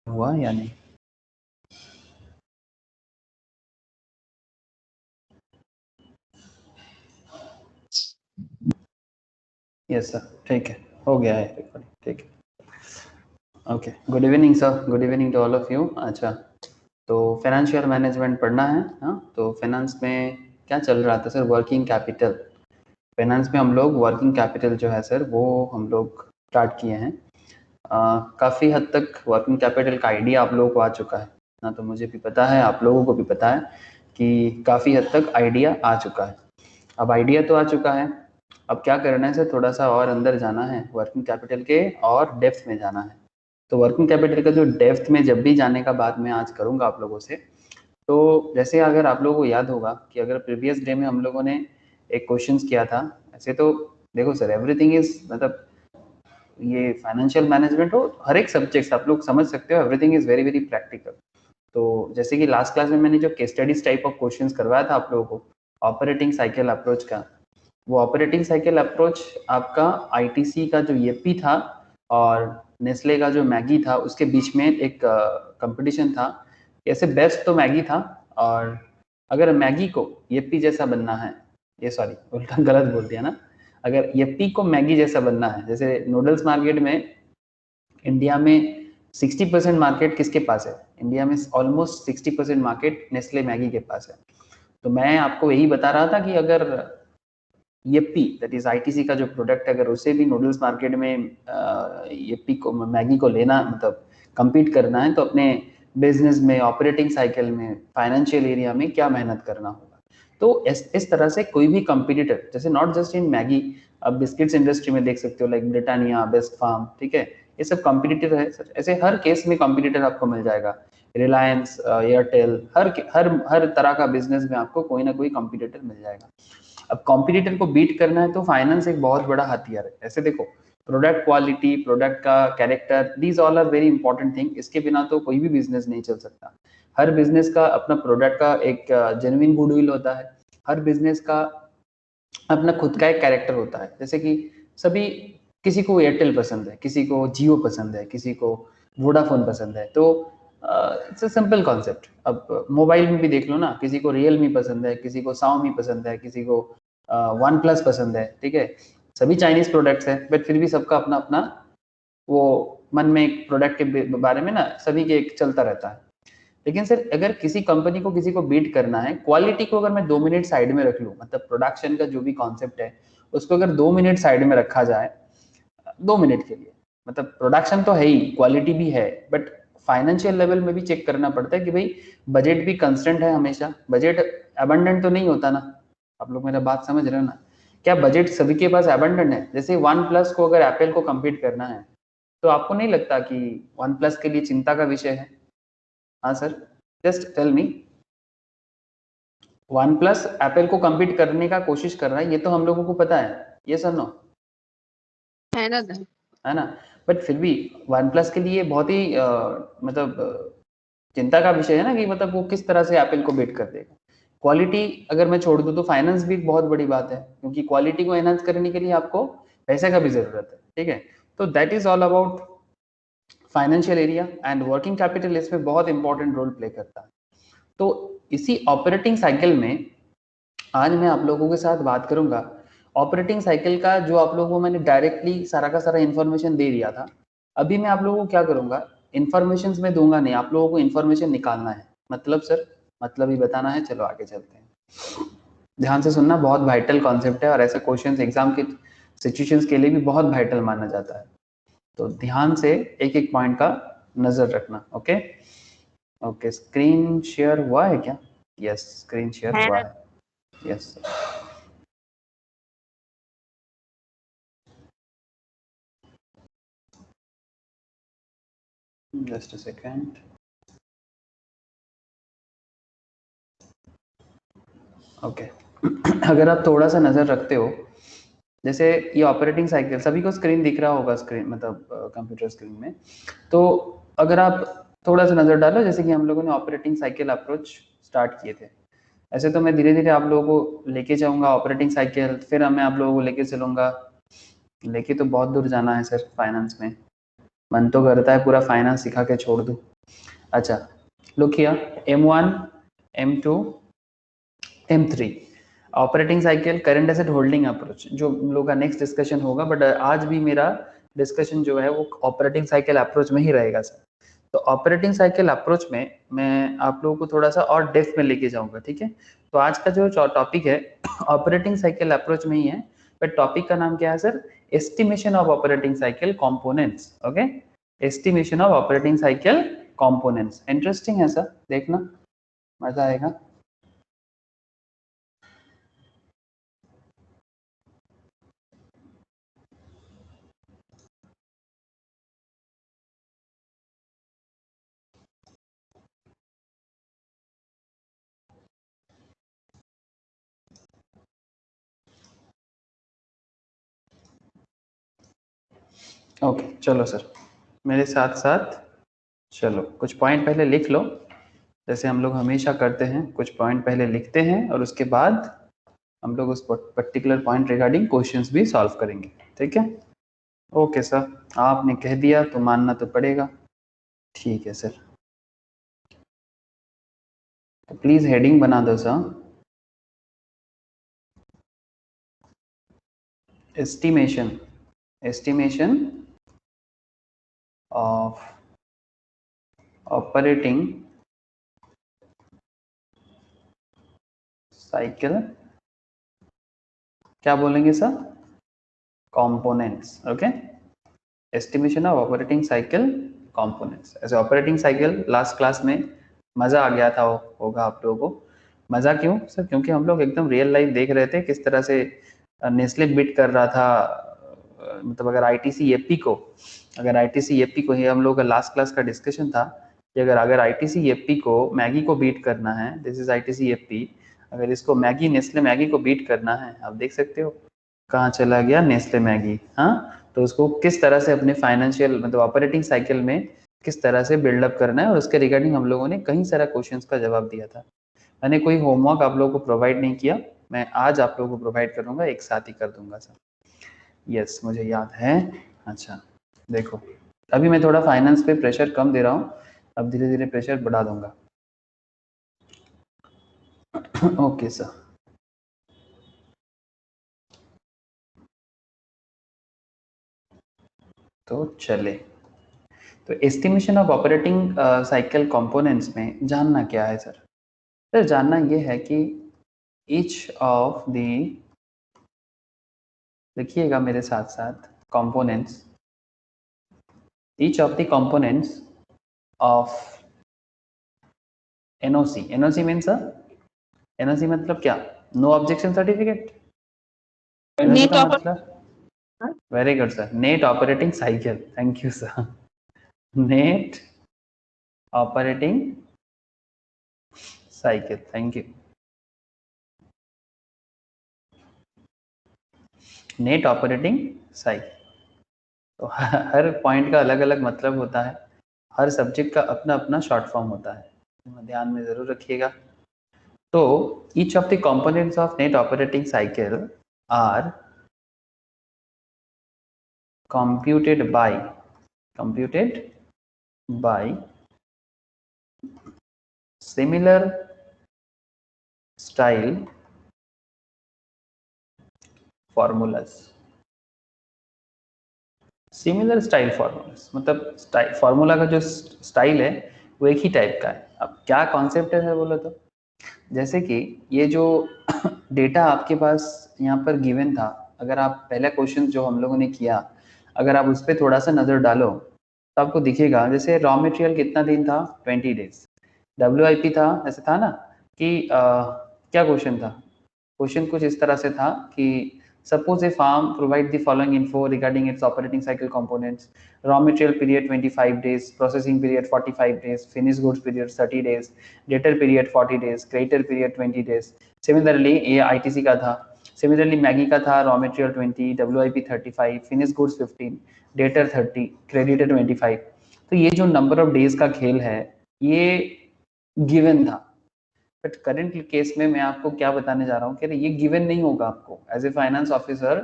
हुआ या नहीं? यस सर, ठीक है, हो गया है रिकॉर्डिंग, ठीक है। Okay, good evening sir, good evening to all of you. अच्छा, तो फाइनेंशियल मैनेजमेंट पढ़ना है। हाँ, तो फाइनेंस में क्या चल रहा था सर? Working capital. फाइनेंस में हम लोग वर्किंग कैपिटल जो है सर, वो हम लोग स्टार्ट किए हैं। काफ़ी हद तक वर्किंग कैपिटल का आइडिया आप लोगों को आ चुका है ना, तो मुझे भी पता है, आप लोगों को भी पता है कि काफ़ी हद तक आइडिया आ चुका है। अब आइडिया तो आ चुका है, अब क्या करना है सर? थोड़ा सा और अंदर जाना है वर्किंग कैपिटल के, और डेप्थ में जाना है। तो वर्किंग कैपिटल का जो डेप्थ में जब भी जाने का बात मैं आज करूँगा आप लोगों से, तो जैसे अगर आप लोगों को याद होगा कि अगर प्रीवियस डे में हम लोगों ने एक क्वेश्चंस किया था, ऐसे तो देखो सर, एवरीथिंग इज, मतलब ये फाइनेंशियल मैनेजमेंट हो, हर एक सब्जेक्ट आप लोग समझ सकते हो, everything is very very practical. तो जैसे कि लास्ट क्लास में मैंने जो case studies type of questions करवाया था आप लोगों को ऑपरेटिंग साइकिल अप्रोच का, वो ऑपरेटिंग साइकिल अप्रोच आपका आईटीसी का जो येपी था और नेस्ले का जो मैगी था, उसके बीच में एक कंपटीशन था। ऐसे बेस्ट तो मैगी था, और अगर मैगी को येपी जैसा बनना है, ये सॉरी उल्टा गलत बोल दिया ना, अगर येपी को मैगी जैसा बनना है, जैसे नूडल्स मार्केट में इंडिया में 60% मार्केट किसके पास है? इंडिया में ऑलमोस्ट 60% मार्केट नेस्ले मैगी के पास है। तो मैं आपको यही बता रहा था कि अगर येपी, दैट इज आईटीसी का जो प्रोडक्ट है, अगर उसे भी नूडल्स मार्केट में येपी को, मैगी को लेना, मतलब compete करना है, तो अपने बिजनेस में, ऑपरेटिंग साइकिल में, फाइनेंशियल एरिया में क्या मेहनत करना होगा। तो इस तरह से कोई भी कंपटीटर, जैसे नॉट जस्ट इन मैगी, अब बिस्किट्स इंडस्ट्री में देख सकते हो, लाइक ब्रिटानिया, बेस्ट फार्म, ठीक है, ये सब कॉम्पिटिटर है सर। ऐसे हर केस में कॉम्पिटिटर आपको मिल जाएगा। रिलायंस, एयरटेल, हर हर हर तरह का बिजनेस में आपको कोई ना कोई कॉम्पिटिटर मिल जाएगा। अब कॉम्पिटिटर को बीट करना है तो फाइनेंस एक बहुत बड़ा हथियार है। ऐसे देखो, प्रोडक्ट क्वालिटी, प्रोडक्ट का character, these all are very important thing. इसके बिना तो कोई भी बिजनेस नहीं चल सकता। हर बिजनेस का अपना प्रोडक्ट का एक जेन्युइन गुडविल होता है, हर बिजनेस का अपना खुद का एक कैरेक्टर होता है। जैसे कि सभी, किसी को एयरटेल पसंद है, किसी को जियो पसंद है, किसी को वोडाफोन पसंद है, तो इट्स अ सिंपल कॉन्सेप्ट। अब मोबाइल में भी देख लो ना, किसी को रियलमी पसंद है, किसी को Xiaomi पसंद है, किसी को वन प्लस पसंद है, ठीक है, सभी चाइनीज प्रोडक्ट्स है, बट फिर भी सबका अपना अपना वो मन में एक प्रोडक्ट के बारे में ना सभी के एक चलता रहता है। लेकिन सर, अगर किसी कंपनी को किसी को बीट करना है, क्वालिटी को अगर मैं 2 मिनट साइड में रख लूँ, मतलब प्रोडक्शन का जो भी कॉन्सेप्ट है उसको अगर 2 मिनट साइड में रखा जाए, 2 मिनट के लिए, मतलब प्रोडक्शन तो है ही, क्वालिटी भी है, बट फाइनेंशियल लेवल में भी चेक करना पड़ता है कि भाई बजट भी कंस्टेंट है हमेशा, बजट अबंडेंट तो नहीं होता ना। आप लोग मेरा बात समझ रहे हो ना? क्या बजट सभी के पास अबंडेंट है? जैसे वन प्लस को अगर एप्पल को कम्पीट करना है, तो आपको नहीं लगता कि वन प्लस के लिए चिंता का विषय है? हाँ sir, just tell me. OnePlus Apple को कम्पीट करने का कोशिश कर रहा है, ये तो हम लोगों को पता है, ये सर नो है ना? है ना? बट फिर भी वन प्लस के लिए बहुत ही मतलब चिंता का विषय है ना, कि मतलब वो किस तरह से एप्पल को बीट कर देगा। क्वालिटी अगर मैं छोड़ दूं तो फाइनेंस भी एक बहुत बड़ी बात है, क्योंकि क्वालिटी को एनहांस करने के लिए आपको पैसे का भी जरूरत है, ठीक है। तो that is all about financial area, and working capital इसमें बहुत इंपॉर्टेंट रोल प्ले करता है। तो इसी ऑपरेटिंग साइकिल में आज मैं आप लोगों के साथ बात करूंगा ऑपरेटिंग साइकिल का, जो आप लोगों को मैंने डायरेक्टली सारा का सारा इन्फॉर्मेशन दे दिया था। अभी मैं आप लोगों को क्या करूंगा, इन्फॉर्मेशन में दूंगा नहीं, आप लोगों को इन्फॉर्मेशन निकालना है। मतलब सर, मतलब ही बताना है। चलो आगे चलते हैं, ध्यान से सुनना, बहुत वाइटल कॉन्सेप्ट है, और ऐसे क्वेश्चन एग्जाम के सिचुएशंस के लिए भी बहुत वाइटल माना जाता है। तो ध्यान से एक एक पॉइंट का नजर रखना। ओके ओके, स्क्रीन शेयर हुआ है क्या? यस, स्क्रीन शेयर हुआ है। Yes, just a second. Okay अगर आप थोड़ा सा नज़र रखते हो, जैसे ये ऑपरेटिंग साइकिल सभी को स्क्रीन दिख रहा होगा, स्क्रीन मतलब कंप्यूटर स्क्रीन में। तो अगर आप थोड़ा सा नज़र डालो, जैसे कि हम लोगों ने ऑपरेटिंग साइकिल अप्रोच स्टार्ट किए थे, ऐसे तो मैं धीरे धीरे आप लोगों को लेके जाऊंगा ऑपरेटिंग साइकिल, फिर मैं आप लोगों को लेके चलूंगा। लेके तो बहुत दूर जाना है सर फाइनेंस में, मन तो करता है पूरा फाइनेंस सिखा के छोड़ दूँ, अच्छा, look here, M1, M2, M3 operating cycle, current asset holding approach, जो हम लोग का नेक्स्ट डिस्कशन होगा, बट आज भी मेरा डिस्कशन जो है वो ऑपरेटिंग साइकिल अप्रोच में ही रहेगा सर। तो ऑपरेटिंग साइकिल अप्रोच में मैं आप लोगों को थोड़ा सा और डेप्थ में लेके जाऊंगा, ठीक है। तो आज का जो टॉपिक है ऑपरेटिंग साइकिल अप्रोच में ही है, बट टॉपिक का नाम क्या है sir? Estimation of operating cycle components. Okay, estimation of operating cycle components. Interesting है सर, देखना मजा आएगा। ओके चलो सर, मेरे साथ साथ चलो कुछ पॉइंट पहले लिख लो, जैसे हम लोग हमेशा करते हैं। कुछ पॉइंट पहले लिखते हैं और उसके बाद हम लोग उस पर्टिकुलर पॉइंट रिगार्डिंग क्वेश्चंस भी सॉल्व करेंगे, ठीक है। ओके सर, आपने कह दिया तो मानना तो पड़ेगा। ठीक है सर, तो प्लीज हेडिंग बना दो sir. Estimation, estimation of operating cycle, क्या बोलेंगे sir? Components. Okay, estimation of operating cycle components. ऐसे ऑपरेटिंग साइकिल लास्ट क्लास में मजा आ गया था, होगा आप लोगों को। मजा क्यों सर? क्योंकि हम लोग एकदम रियल लाइफ देख रहे थे किस तरह से नेस्ले बिट कर रहा था। मतलब अगर आईटीसी एपी को, अगर आईटीसी एपी को, ये हम लोग का लास्ट क्लास का डिस्कशन था कि अगर आईटीसी एपी को मैगी को बीट करना है, दिस इज आईटीसी एपी, अगर इसको मैगी, नेस्ले मैगी को बीट करना है, आप देख सकते हो कहाँ चला गया नेस्ले मैगी। हाँ, तो उसको किस तरह से अपने फाइनेंशियल मतलब ऑपरेटिंग साइकिल में किस तरह से बिल्डअप करना है, और उसके रिगार्डिंग हम लोगों ने कई सारा क्वेश्चंस का जवाब दिया था। मैंने कोई होमवर्क आप लोगों को प्रोवाइड नहीं किया, मैं आज आप लोगों को प्रोवाइड करूंगा, एक साथ ही कर दूंगा सर। यस, मुझे याद है। अच्छा देखो, अभी मैं थोड़ा फाइनेंस पे प्रेशर कम दे रहा हूँ, अब धीरे धीरे प्रेशर बढ़ा दूंगा। ओके सर, तो चले, तो estimation of operating cycle components में जानना क्या है सर? सर जानना ये है कि ईच ऑफ द, लिखिएगा मेरे साथ साथ, components, each of the components of NOC. NOC means sir, NOC मतलब क्या? No objection certificate. NOC net का ऑपर मतलब, very good sir, net operating cycle. Thank you sir, net operating cycle, thank you. Net operating cycle, तो हर point का अलग अलग मतलब होता है, हर सब्जेक्ट का अपना अपना शॉर्ट फॉर्म होता है, ध्यान में जरूर रखिएगा। तो each of the components of net operating cycle are computed by similar style formulas। Similar style formulas मतलब फॉर्मूला का जो स्टाइल है वो एक ही टाइप का है। अब क्या कॉन्सेप्ट है सर बोलो तो, जैसे कि ये जो डेटा आपके पास यहाँ पर गिवन था, अगर आप पहला क्वेश्चन जो हम लोगों ने किया, अगर आप उस पर थोड़ा सा नज़र डालो तो आपको दिखेगा, जैसे रॉ मटेरियल कितना दिन था, 20 डेज। WIP था, ऐसे था ना कि क्या क्वेश्चन था? क्वेश्चन कुछ इस तरह से था कि suppose a farm provide the following info regarding its operating cycle components: raw material period 25 days, processing period 45 days, finished goods period 30 days, debtor period 40 days, creditor period 20 days। similarly ये ITC का था, similarly Maggi का था raw material 20, WIP 35, finished goods 15, debtor 30, creditor 25। तो ये जो number of days का खेल है ये गिवन था, बट करंट केस में मैं आपको क्या बताने जा रहा हूँ कि ये गिवन नहीं होगा, आपको एज ए फाइनेंस ऑफिसर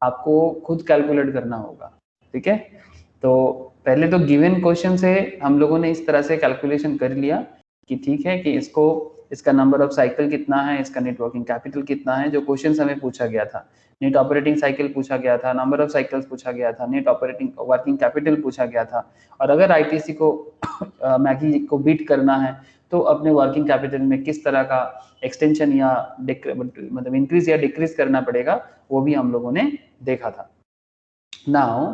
आपको खुद कैलकुलेट करना होगा, ठीक है। तो पहले तो गिवन क्वेश्चन से हम लोगों ने इस तरह से कैलकुलेशन कर लिया कि ठीक है कि इसका नंबर ऑफ साइकिल कितना है, इसका नेट वर्किंग कैपिटल कितना है, जो क्वेश्चन हमें पूछा गया था। नेट ऑपरेटिंग साइकिल पूछा गया था, नंबर ऑफ साइकिल्स पूछा गया था, नेट ऑपरेटिंग वर्किंग कैपिटल पूछा गया था। और अगर आईटीसी को मैगी को बीट करना है तो अपने वर्किंग कैपिटल में किस तरह का एक्सटेंशन या मतलब इंक्रीज या डिक्रीज करना पड़ेगा, वो भी हम लोगों ने देखा था। नाउ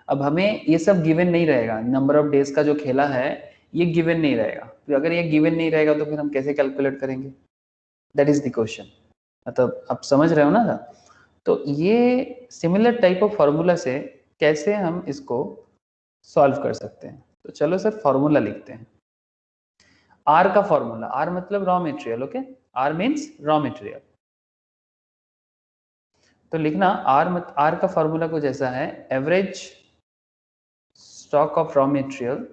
अब हमें ये सब गिवन नहीं रहेगा, नंबर ऑफ डेज का जो खेला है ये गिवन नहीं रहेगा। तो अगर ये गिवन नहीं रहेगा तो फिर हम कैसे कैलकुलेट करेंगे, दैट इज द क्वेश्चन। मतलब आप समझ रहे हो ना। तो ये सिमिलर टाइप ऑफ फार्मूला से कैसे हम इसको सॉल्व कर सकते हैं। तो चलो सर फॉर्मूला लिखते हैं। आर का फॉर्मूला, आर मतलब raw material, okay, R means raw material. तो लिखना आर का फॉर्मूला कुछ ऐसा है, average stock of raw material,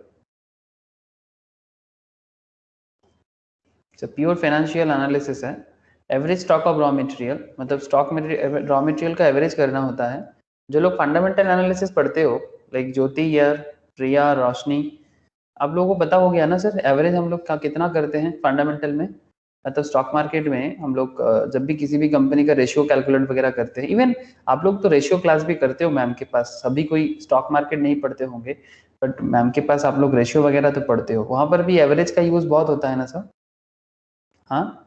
pure financial analysis है। Average stock of raw material मतलब स्टॉक मटेरियल, रॉ मटेरियल का एवरेज करना होता है। जो लोग फंडामेंटल एनालिसिस पढ़ते हो लाइक ज्योति यार, प्रिया, रोशनी, आप लोगों को पता हो गया ना सर एवरेज हम लोग का कितना करते हैं फंडामेंटल में। मतलब स्टॉक मार्केट में हम लोग जब भी किसी भी कंपनी का रेशियो कैलकुलेट वगैरह करते हैं, इवन आप लोग तो रेशियो क्लास भी करते हो मैम के पास, सभी कोई स्टॉक मार्केट नहीं पढ़ते होंगे बट मैम के पास आप लोग रेशियो वगैरह तो पढ़ते हो, वहां पर भी एवरेज का यूज बहुत होता है ना सर। हाँ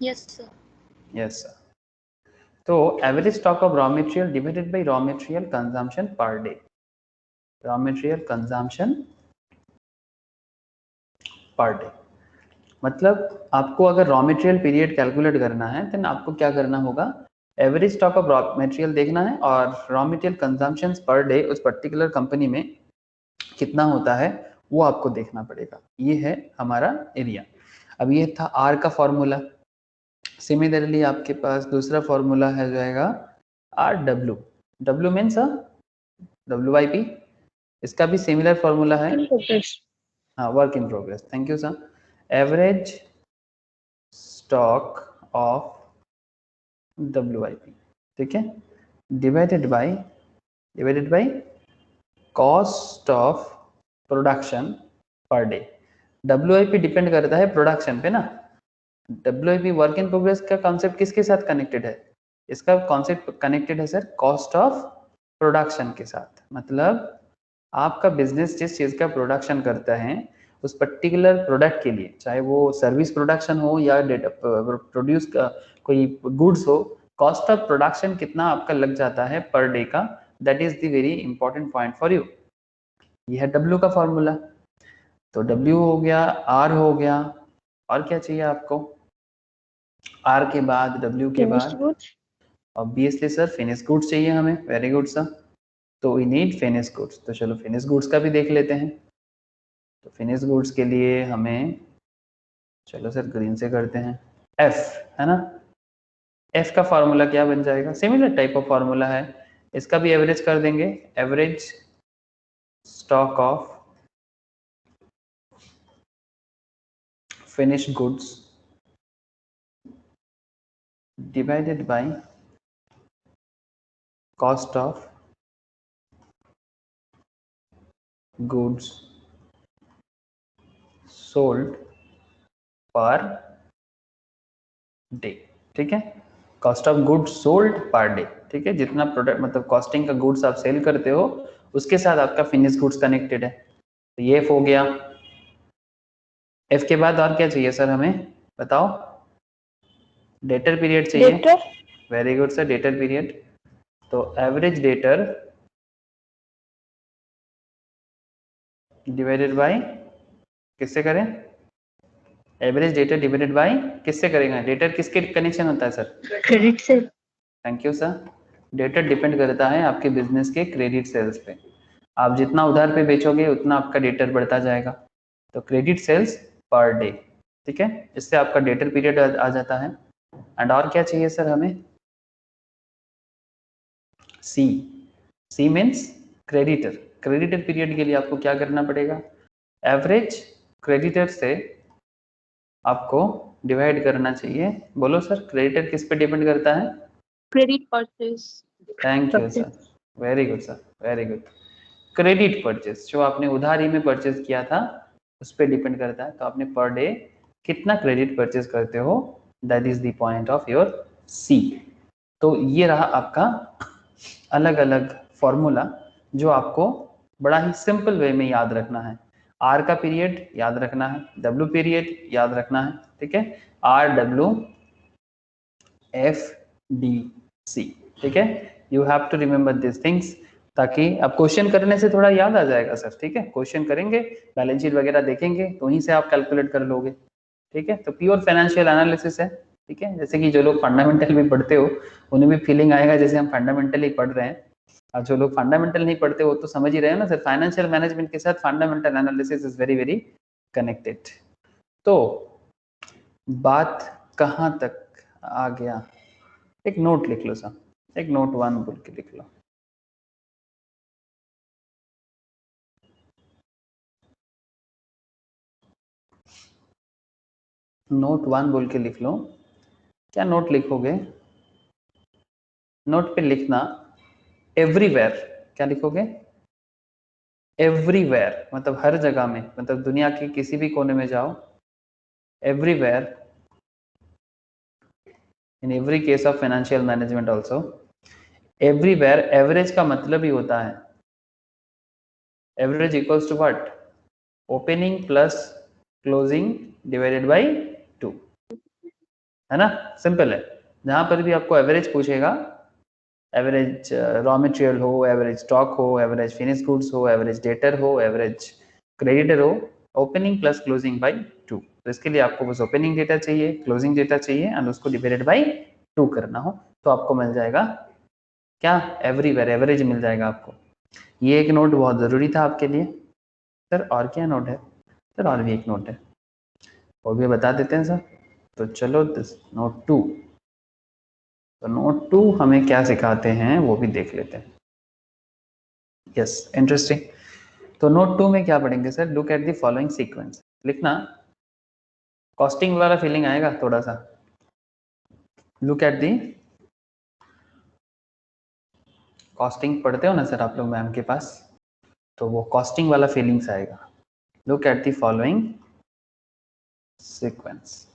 यस सर। Yes sir. तो average stock of raw material divided by raw material consumption per day, raw material consumption per day. मतलब आपको अगर रॉ मटेरियल पीरियड कैलकुलेट करना है देन आपको क्या करना होगा, average stock of raw material देखना है और raw material consumption per day उस पर्टिकुलर कंपनी में कितना होता है वो आपको देखना पड़ेगा। ये है हमारा एरिया। अब ये था आर का फॉर्मूला। सिमिलरली आपके पास दूसरा फॉर्मूला है जाएगा R W, W means W Y P, इसका भी सिमिलर फॉर्मूला है। हाँ work in progress, thank you sir. Average stock of WIP, ठीक है, divided by cost of production per day. WIP depend करता है प्रोडक्शन पे ना। WIP वर्क इन प्रोग्रेस का कॉन्सेप्ट किसके साथ कनेक्टेड है, इसका कॉन्सेप्ट कनेक्टेड है सर कॉस्ट ऑफ प्रोडक्शन के साथ। मतलब आपका बिजनेस जिस चीज का प्रोडक्शन करता है उस पर्टिकुलर प्रोडक्ट के लिए, चाहे वो सर्विस प्रोडक्शन हो या प्रोड्यूस का कोई गुड्स हो, कॉस्ट ऑफ प्रोडक्शन कितना आपका लग जाता है पर डे का, that is the very important point for you. ये है डब्ल्यू का फॉर्मूला। तो डब्ल्यू हो गया, आर हो गया, और क्या चाहिए आपको, आर के बाद डब्ल्यू के बाद ऑब्वियसली सर फिनिश गुड्स चाहिए हमें, वेरी गुड सर। तो वी नीड फिनिश गुड्स, तो चलो फिनिश गुड्स का भी देख लेते हैं। तो फिनिश गुड्स के लिए हमें, चलो सर ग्रीन से करते हैं, एफ है ना। एफ का फॉर्मूला क्या बन जाएगा, सिमिलर टाइप ऑफ फॉर्मूला है, इसका भी एवरेज कर देंगे। Average stock of finish goods divided by cost of goods sold per day, ठीक है। Cost of goods sold per day, ठीक है, जितना प्रोडक्ट मतलब कॉस्टिंग का गुड्स आप सेल करते हो उसके साथ आपका फिनिश गुड्स कनेक्टेड है। तो ये एफ हो गया। एफ के बाद और क्या चाहिए सर हमें बताओ, डेटर पीरियड चाहिए, very good sir, debtor period. तो एवरेज डेटर डिवाइडेड बाय किससे करें, एवरेज डेटर डिवाइडेड बाय किससे करेंगे, डेटर किसके कनेक्शन होता है सर, क्रेडिट से। Thank you sir. Debtor depend करता है आपके बिजनेस के क्रेडिट सेल्स पे, आप जितना उधार पे बेचोगे उतना आपका डेटर बढ़ता जाएगा। तो क्रेडिट सेल्स पर डे, ठीक है, इससे आपका डेटर पीरियड आ जाता है। एंड और क्या चाहिए सर हमें, C, C means creditor. Creditor period के लिए आपको क्या करना पड़ेगा, एवरेज क्रेडिटर से आपको डिवाइड करना चाहिए। बोलो सर क्रेडिटर किस पे डिपेंड करता है, credit purchase. Thank you sir, very good sir, very good. Credit purchase, जो आपने उधारी में परचेस किया था उस पर डिपेंड करता है, तो आपने पर डे कितना क्रेडिट परचेस करते हो, that is the point of your C. तो ये रहा आपका अलग अलग फॉर्मूला जो आपको बड़ा ही सिंपल वे में याद रखना है। आर का पीरियड याद रखना है, डब्ल्यू पीरियड याद रखना है, ठीक है, R W F D C, ठीक है, you have to remember this things, ताकि अब क्वेश्चन करने से थोड़ा याद आ जाएगा सर, ठीक है, क्वेश्चन करेंगे, बैलेंस शीट वगैरह देखेंगे तो वहीं से आप कैलकुलेट कर लोगे, ठीक है। तो प्योर फाइनेंशियल एनालिसिस है, ठीक है, जैसे कि जो लोग फंडामेंटल भी पढ़ते हो उन्हें भी फीलिंग आएगा जैसे हम फंडामेंटली पढ़ रहे हैं, और जो लोग फंडामेंटल नहीं पढ़ते वो तो समझ ही रहे हो ना सर, फाइनेंशियल मैनेजमेंट के साथ fundamental analysis is very very connected. तो बात कहाँ तक आ गया, एक नोट लिख लो सर, एक नोट 1 बोल के लिख लो। नोट 1 बोल के लिख लो। क्या नोट लिखोगे, नोट पे लिखना एवरीवेयर, क्या लिखोगे, एवरीवेयर मतलब हर जगह में, मतलब दुनिया के किसी भी कोने में जाओ, everywhere, in every case of financial management also, everywhere average का मतलब ही होता है, average equals to what, opening plus closing divided by 2, है ना, सिंपल है। जहां पर भी आपको एवरेज पूछेगा, एवरेज रॉ मटेरियल हो, एवरेज स्टॉक हो, एवरेज फिनिश गुड्स हो, एवरेज डेटर हो, एवरेज क्रेडिटर हो, ओपनिंग प्लस क्लोजिंग बाय 2, तो इसके लिए आपको बस ओपनिंग डेटा चाहिए, क्लोजिंग डेटा चाहिए एंड उसको डिवाइडेड बाय 2 करना हो तो आपको मिल जाएगा क्या, एवरीवेयर एवरेज मिल जाएगा आपको। ये एक नोट बहुत जरूरी था आपके लिए। सर और क्या नोट है, सर और भी एक नोट है, वो भी बता देते हैं सर। तो चलो नोट 2, तो नोट 2 हमें क्या सिखाते हैं वो भी देख लेते हैं। Yes, interesting. तो नोट 2 में क्या पढ़ेंगे sir, look at the following sequence, लिखना, कॉस्टिंग वाला फीलिंग आएगा थोड़ा सा, लुक एट दी, कॉस्टिंग पढ़ते हो ना सर आप लोग मैम के पास, तो वो कॉस्टिंग वाला फीलिंग्स आएगा। Look at the following sequence,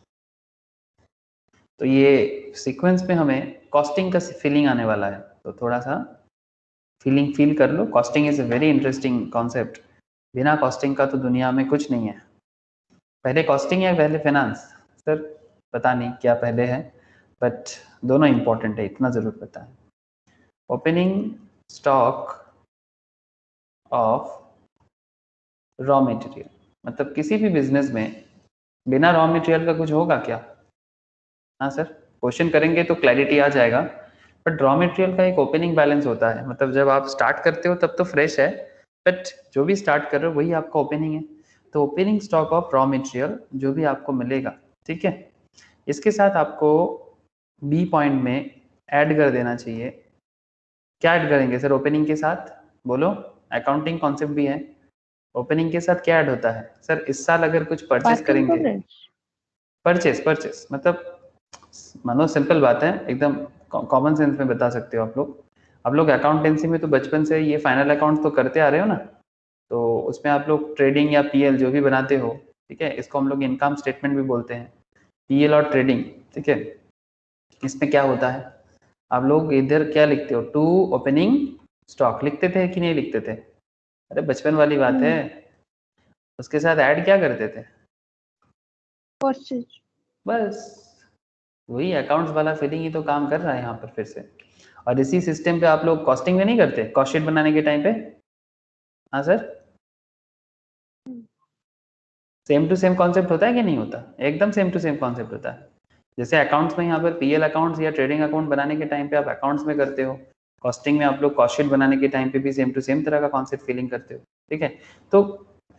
तो ये सीक्वेंस में हमें कॉस्टिंग का फीलिंग आने वाला है, तो थोड़ा सा फीलिंग फील कर लो। Costing is a very interesting concept, बिना कॉस्टिंग का तो दुनिया में कुछ नहीं है। पहले कॉस्टिंग या पहले फाइनेंस, सर पता नहीं क्या पहले है, बट दोनों इंपॉर्टेंट है, इतना जरूर पता है। Opening stock of raw material, मतलब किसी भी बिजनेस में बिना रॉ मटेरियल का कुछ होगा क्या, हाँ सर, क्वेश्चन करेंगे तो क्लैरिटी आ जाएगा, बट रॉ मटेरियल का एक ओपनिंग बैलेंस होता है, मतलब जब आप स्टार्ट करते हो तब तो फ्रेश है, बट जो भी स्टार्ट कर रहे हो वही आपका ओपनिंग है। तो opening stock of raw material जो भी आपको मिलेगा, ठीक है, इसके साथ आपको बी पॉइंट में ऐड कर देना चाहिए। क्या ऐड करेंगे सर ओपनिंग के साथ, बोलो, अकाउंटिंग कॉन्सेप्ट भी है, ओपनिंग के साथ क्या ऐड होता है सर, इस साल अगर कुछ परचेस वर्क इन करेंगे, प्रोग्रेस। परचेस परचेस मतलब मानो सिंपल बात है, एकदम कॉमन सेंस में बता सकते हो आप लोग। आप लोग अकाउंटेंसी में तो बचपन से ये फाइनल अकाउंट तो करते आ रहे हो ना, तो उसमें आप लोग ट्रेडिंग या पीएल जो भी बनाते हो, ठीक है, इसको हम लोग इनकम स्टेटमेंट भी बोलते हैं, पीएल और ट्रेडिंग, ठीक है। इसमें क्या होता है, आप लोग इधर क्या लिखते हो, टू ओपनिंग स्टॉक लिखते थे कि नहीं लिखते थे, अरे बचपन वाली बात है, उसके साथ ऐड क्या करते थे, परचेज। बस वही अकाउंट्स वाला फीलिंग ही तो काम कर रहा है यहाँ पर फिर से। और इसी सिस्टम पे आप लोग कॉस्टिंग में नहीं करते, कॉस्ट शीट बनाने के टाइम पे, हाँ sir, same to same concept होता है कि नहीं होता, एकदम सेम टू सेम कॉन्सेप्ट होता है। जैसे अकाउंट्स में यहाँ पर पीएल अकाउंट्स या ट्रेडिंग अकाउंट बनाने के टाइम पे आप अकाउंट्स में करते हो, कॉस्टिंग में आप लोग कॉस्ट शीट बनाने के टाइम पे भी सेम टू सेम तरह का कॉन्सेप्ट फीलिंग करते हो, ठीक है। तो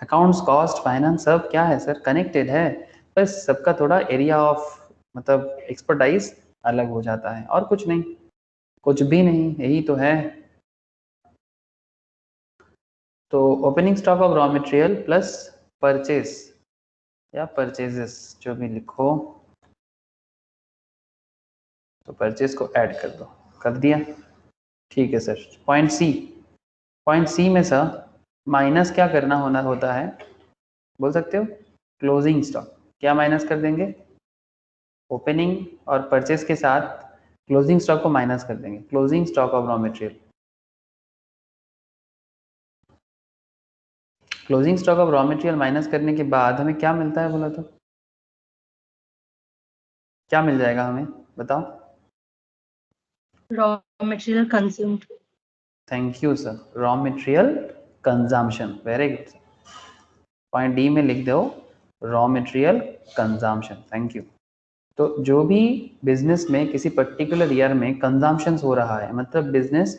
अकाउंट्स, कॉस्ट, फाइनेंस सब क्या है सर, कनेक्टेड है, बस सबका थोड़ा एरिया ऑफ मतलब एक्सपर्टाइज अलग हो जाता है, और कुछ नहीं, कुछ भी नहीं, यही तो है। तो opening stock of raw material plus purchase या परचेजेस जो भी लिखो, तो परचेस को ऐड कर दो, कर दिया। ठीक है सर। पॉइंट सी में सर माइनस क्या करना होता है, बोल सकते हो? Closing stock. क्या माइनस कर देंगे? ओपनिंग और परचेस के साथ क्लोजिंग स्टॉक को माइनस कर देंगे, closing stock of raw material. Closing stock of raw material minus करने के बाद हमें क्या मिलता है बोला तो? क्या मिल जाएगा हमें, बताओ? Raw material consumed. Thank you sir, raw material consumption, very good sir. Point D में लिख दो raw material consumption, thank you. तो जो भी बिजनेस में किसी पर्टिकुलर ईयर में कंजम्पशन हो रहा है, मतलब बिजनेस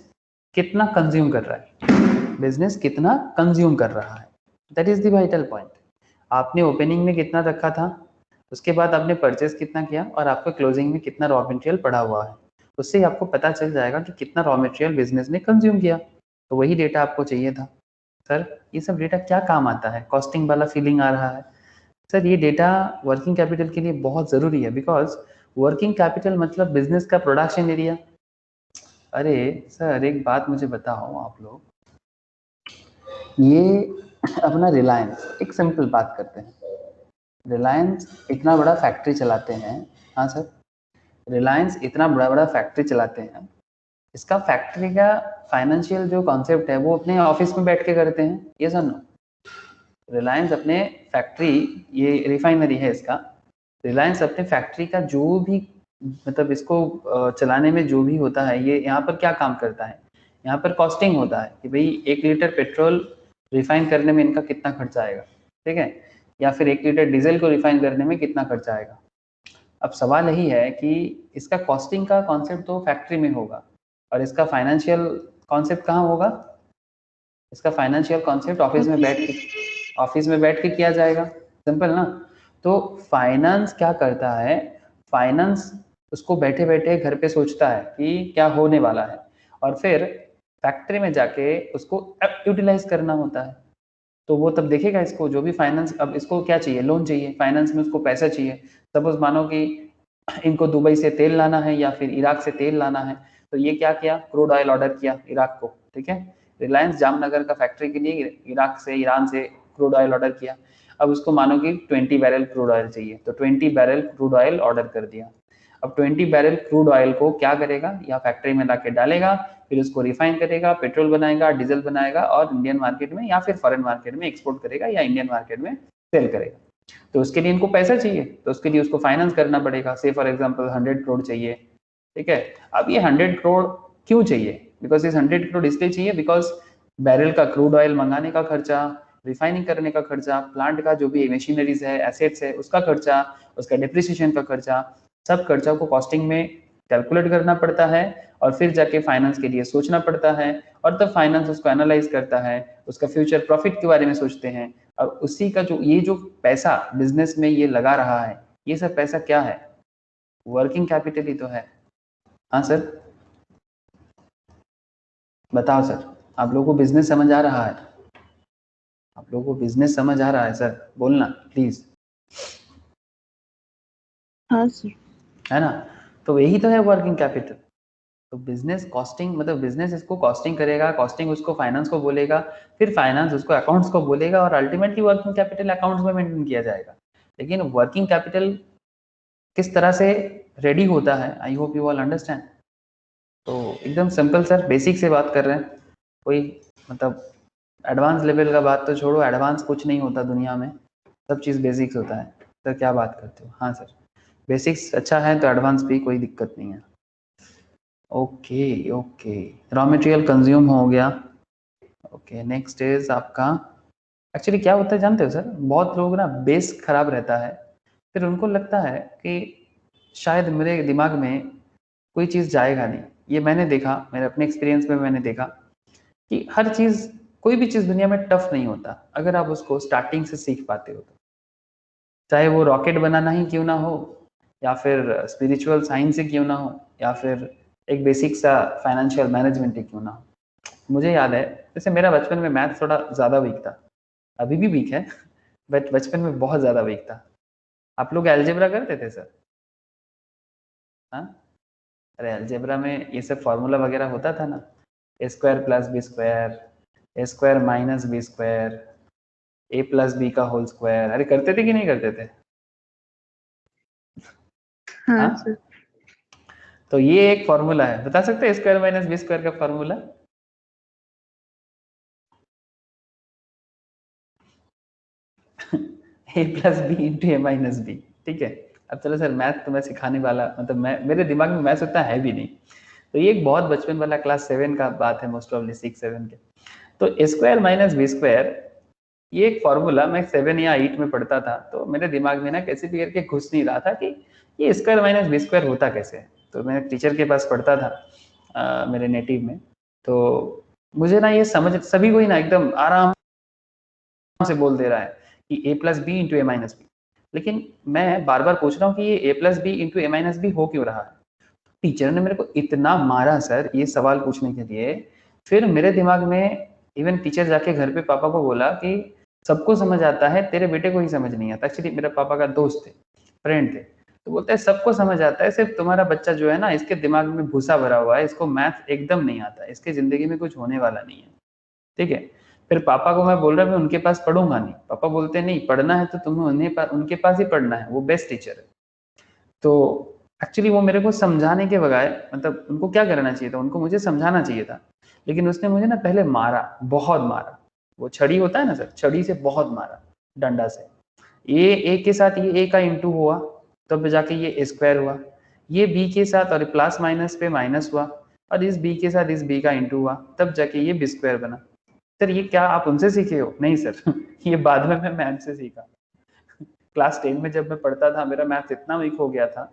कितना कंज्यूम कर रहा है, बिजनेस कितना कंज्यूम कर रहा है, that is the vital point. आपने ओपनिंग में कितना रखा था, उसके बाद आपने परचेस कितना किया, और आपका क्लोजिंग में कितना रॉ मटेरियल पड़ा हुआ है, उससे आपको पता चल जाएगा कि कितना रॉ मटेरियल बिजनेस ने कंज्यूम किया। तो वही डेटा आपको चाहिए था। सर ये सब डेटा क्या काम आता है? कॉस्टिंग वाला फीलिंग आ रहा है सर। ये डेटा वर्किंग कैपिटल के लिए बहुत ज़रूरी है, बिकॉज वर्किंग कैपिटल मतलब बिजनेस का प्रोडक्शन एरिया। अरे सर एक बात मुझे बताओ आप लोग, ये अपना रिलायंस, एक सिंपल बात करते हैं, रिलायंस इतना बड़ा फैक्ट्री चलाते हैं। हाँ सर, रिलायंस इतना बड़ा बड़ा फैक्ट्री चलाते हैं, इसका फैक्ट्री का फाइनेंशियल जो कॉन्सेप्ट है वो अपने ऑफिस में बैठ के करते हैं, ये सर नो। रिलायंस अपने फैक्ट्री, ये रिफाइनरी है इसका, रिलायंस अपने फैक्ट्री का जो भी मतलब इसको चलाने में जो भी होता है, ये यहाँ पर क्या काम करता है, यहाँ पर कॉस्टिंग होता है कि भाई 1 लीटर पेट्रोल रिफाइन करने में इनका कितना खर्चा आएगा, ठीक है, या फिर 1 लीटर डीजल को रिफाइन करने में कितना खर्चा आएगा। अब सवाल यही है कि इसका कॉस्टिंग का कॉन्सेप्ट तो फैक्ट्री में होगा, और इसका फाइनेंशियल कॉन्सेप्ट कहाँ होगा? इसका फाइनेंशियल कॉन्सेप्ट ऑफिस में बैठ के किया जाएगा, सिंपल ना। तो फाइनेंस क्या करता है, फाइनेंस उसको बैठे बैठे घर पे सोचता है कि क्या होने वाला है, और फिर फैक्ट्री में जाके उसको यूटिलाइज करना होता है। तो वो तब देखेगा इसको, जो भी फाइनेंस, अब इसको क्या चाहिए, लोन चाहिए, फाइनेंस में उसको पैसा चाहिए। सपोज मानो कि इनको दुबई से तेल लाना है या फिर इराक से तेल लाना है, तो ये क्या किया, क्रूड ऑयल ऑर्डर किया इराक को, ठीक है। रिलायंस जामनगर का फैक्ट्री के लिए इराक से, ईरान से क्रूड ऑयल ऑर्डर किया। अब उसको मानो कि 20 बैरल क्रूड ऑयल चाहिए, तो 20 बैरल क्रूड ऑयल ऑर्डर कर दिया। अब 20 बैरल क्रूड ऑयल को क्या करेगा, या फैक्ट्री में लाके डालेगा, फिर उसको रिफाइन करेगा, पेट्रोल बनाएगा, डीजल बनाएगा, और इंडियन मार्केट में या फिर फॉरेन मार्केट में एक्सपोर्ट करेगा, या इंडियन मार्केट में सेल करेगा। तो उसके लिए इनको पैसा चाहिए, तो उसके लिए उसको फाइनेंस करना पड़ेगा। से फॉर एग्जांपल 100 करोड़ चाहिए, ठीक है। अब ये 100 करोड़ क्यों चाहिए? बिकॉज इस 100 करोड़ इसलिए चाहिए बिकॉज बैरल का क्रूड ऑयल मंगाने का खर्चा, रिफाइनिंग करने का खर्चा, प्लांट का जो भी मशीनरीज है, एसेट्स है, उसका खर्चा, उसका डिप्रिसिएशन का खर्चा, सब खर्चा को कॉस्टिंग में कैलकुलेट करना पड़ता है, और फिर जाके फाइनेंस के लिए सोचना पड़ता है, और तब फाइनेंस उसको एनालाइज करता है, उसका फ्यूचर प्रॉफिट के बारे में सोचते हैं। और उसी का जो ये जो पैसा बिजनेस में ये लगा रहा है, ये सब पैसा क्या है? वर्किंग कैपिटल ही तो है। हाँ सर, बताओ सर, आप लोगों को बिजनेस समझ आ रहा है? आप लोगों को बिजनेस समझ आ रहा है सर? बोलना प्लीज। हाँ सर। है ना? तो यही तो है वर्किंग कैपिटल। तो बिजनेस कॉस्टिंग, मतलब बिजनेस इसको कॉस्टिंग करेगा, कॉस्टिंग उसको फाइनेंस को बोलेगा, फिर फाइनेंस उसको अकाउंट्स को बोलेगा, और अल्टीमेटली वर्किंग कैपिटल अकाउंट्स में मेंटेन किया जाएगा। लेकिन वर्किंग कैपिटल किस तरह से रेडी होता है, I hope you all understand. तो एकदम सिंपल सर, बेसिक से बात कर रहे हैं, कोई मतलब एडवांस लेवल का बात तो छोड़ो, एडवांस कुछ नहीं होता दुनिया में, सब चीज़ बेसिक्स होता है। सर क्या बात करते हो? हाँ सर, बेसिक्स अच्छा है तो एडवांस भी कोई दिक्कत नहीं है। Okay okay, raw material consume हो गया। ओके, नेक्स्ट इज आपका, एक्चुअली क्या होता है जानते हो सर, बहुत लोग ना बेस खराब रहता है, फिर उनको लगता है कि शायद मेरे दिमाग में कोई चीज़ जाएगा नहीं। ये मैंने देखा, मेरे अपने एक्सपीरियंस में मैंने देखा कि हर चीज़, कोई भी चीज़ दुनिया में टफ नहीं होता अगर आप उसको स्टार्टिंग से सीख पाते हो तो। चाहे वो रॉकेट बनाना ही क्यों ना हो, या फिर स्पिरिचुअल साइंस ही क्यों ना हो, या फिर एक बेसिक सा फाइनेंशियल मैनेजमेंट ही क्यों ना हो। मुझे याद है, जैसे मेरा बचपन में मैथ थोड़ा ज़्यादा वीक था, अभी भी वीक है, बट बचपन में बहुत ज़्यादा वीक था। आप लोग अलजेब्रा करते थे सर? हाँ, अरे अलजेब्रा में ये सब फॉर्मूला वगैरह होता था ना, ए स्क्वायर प्लस बी स्क्वायर, ए स्क्वायर माइनस बी स्क्वायर, ए प्लस बी का होल स्क्वायर। अरे करते थे कि नहीं करते थे? हाँ हाँ, सर। तो ये एक फॉर्मूला है, बता सकते हैं स्क्वायर माइनस बी स्क्वायर का फॉर्मूला? ए प्लस बी इंटू ए माइनस बी। ठीक है, अब चलो सर मैथ तो मैं सिखाने वाला, मतलब मैं, मेरे दिमाग में मैथ उतना है भी नहीं, तो ये एक बहुत बचपन वाला क्लास 7 का बात है, मोस्ट ऑफली 6-7 के। तो ए स्क्वायर माइनस बी स्क्वायर, ये एक फॉर्मूला मैं 7 या 8 में पढ़ता था, तो मेरे दिमाग में ना कैसे भी करके घुस नहीं रहा था कि ये स्क्वायर माइनस बी स्क्वायर होता कैसे है। तो मैं टीचर के पास पढ़ता था मेरे नेटिव में, तो मुझे ना ये समझ, सभी को ही ना एकदम आराम से बोल दे रहा है कि ए प्लस बी इंटू ए माइनस बी, लेकिन मैं बार बार पूछ रहा हूँ कि ये ए प्लस बी इंटू ए माइनस बी हो क्यों रहा है। टीचर ने मेरे को इतना मारा सर ये सवाल पूछने के लिए, फिर मेरे दिमाग में, इवन टीचर जाके घर पे पापा को बोला कि सबको समझ आता है, तेरे बेटे को ही समझ नहीं आता। एक्चुअली मेरे पापा का दोस्त थे, फ्रेंड थे, तो बोलते हैं सबको समझ आता है, सिर्फ तुम्हारा बच्चा जो है ना, इसके दिमाग में भूसा भरा हुआ है, इसको मैथ एकदम नहीं आता, इसके जिंदगी में कुछ होने वाला नहीं है। ठीक है, फिर पापा को मैं बोल रहा मैं उनके पास पढ़ूंगा नहीं, पापा बोलते नहीं, पढ़ना है तो तुम्हें उनके पास ही पढ़ना है, वो बेस्ट टीचर है। तो एक्चुअली वो मेरे को समझाने के बजाय, मतलब उनको क्या करना चाहिए था, उनको मुझे समझाना चाहिए था, लेकिन उसने मुझे ना पहले मारा, बहुत मारा। वो छड़ी होता है ना सर, छड़ी से बहुत मारा, डंडा से। ये ए के साथ ये ए का इंटू हुआ, तब जाके ये ए स्क्वायर हुआ। ये बी के साथ और प्लस माइनस पे माइनस हुआ, और इस बी के साथ इस बी का इंटू हुआ, तब जाके ये बी स्क्वायर बना। सर ये क्या आप उनसे सीखे हो? नहीं सर ये बाद में मैं मैम से सीखा। क्लास 10 में जब मैं पढ़ता था, मेरा मैथ इतना वीक हो गया था,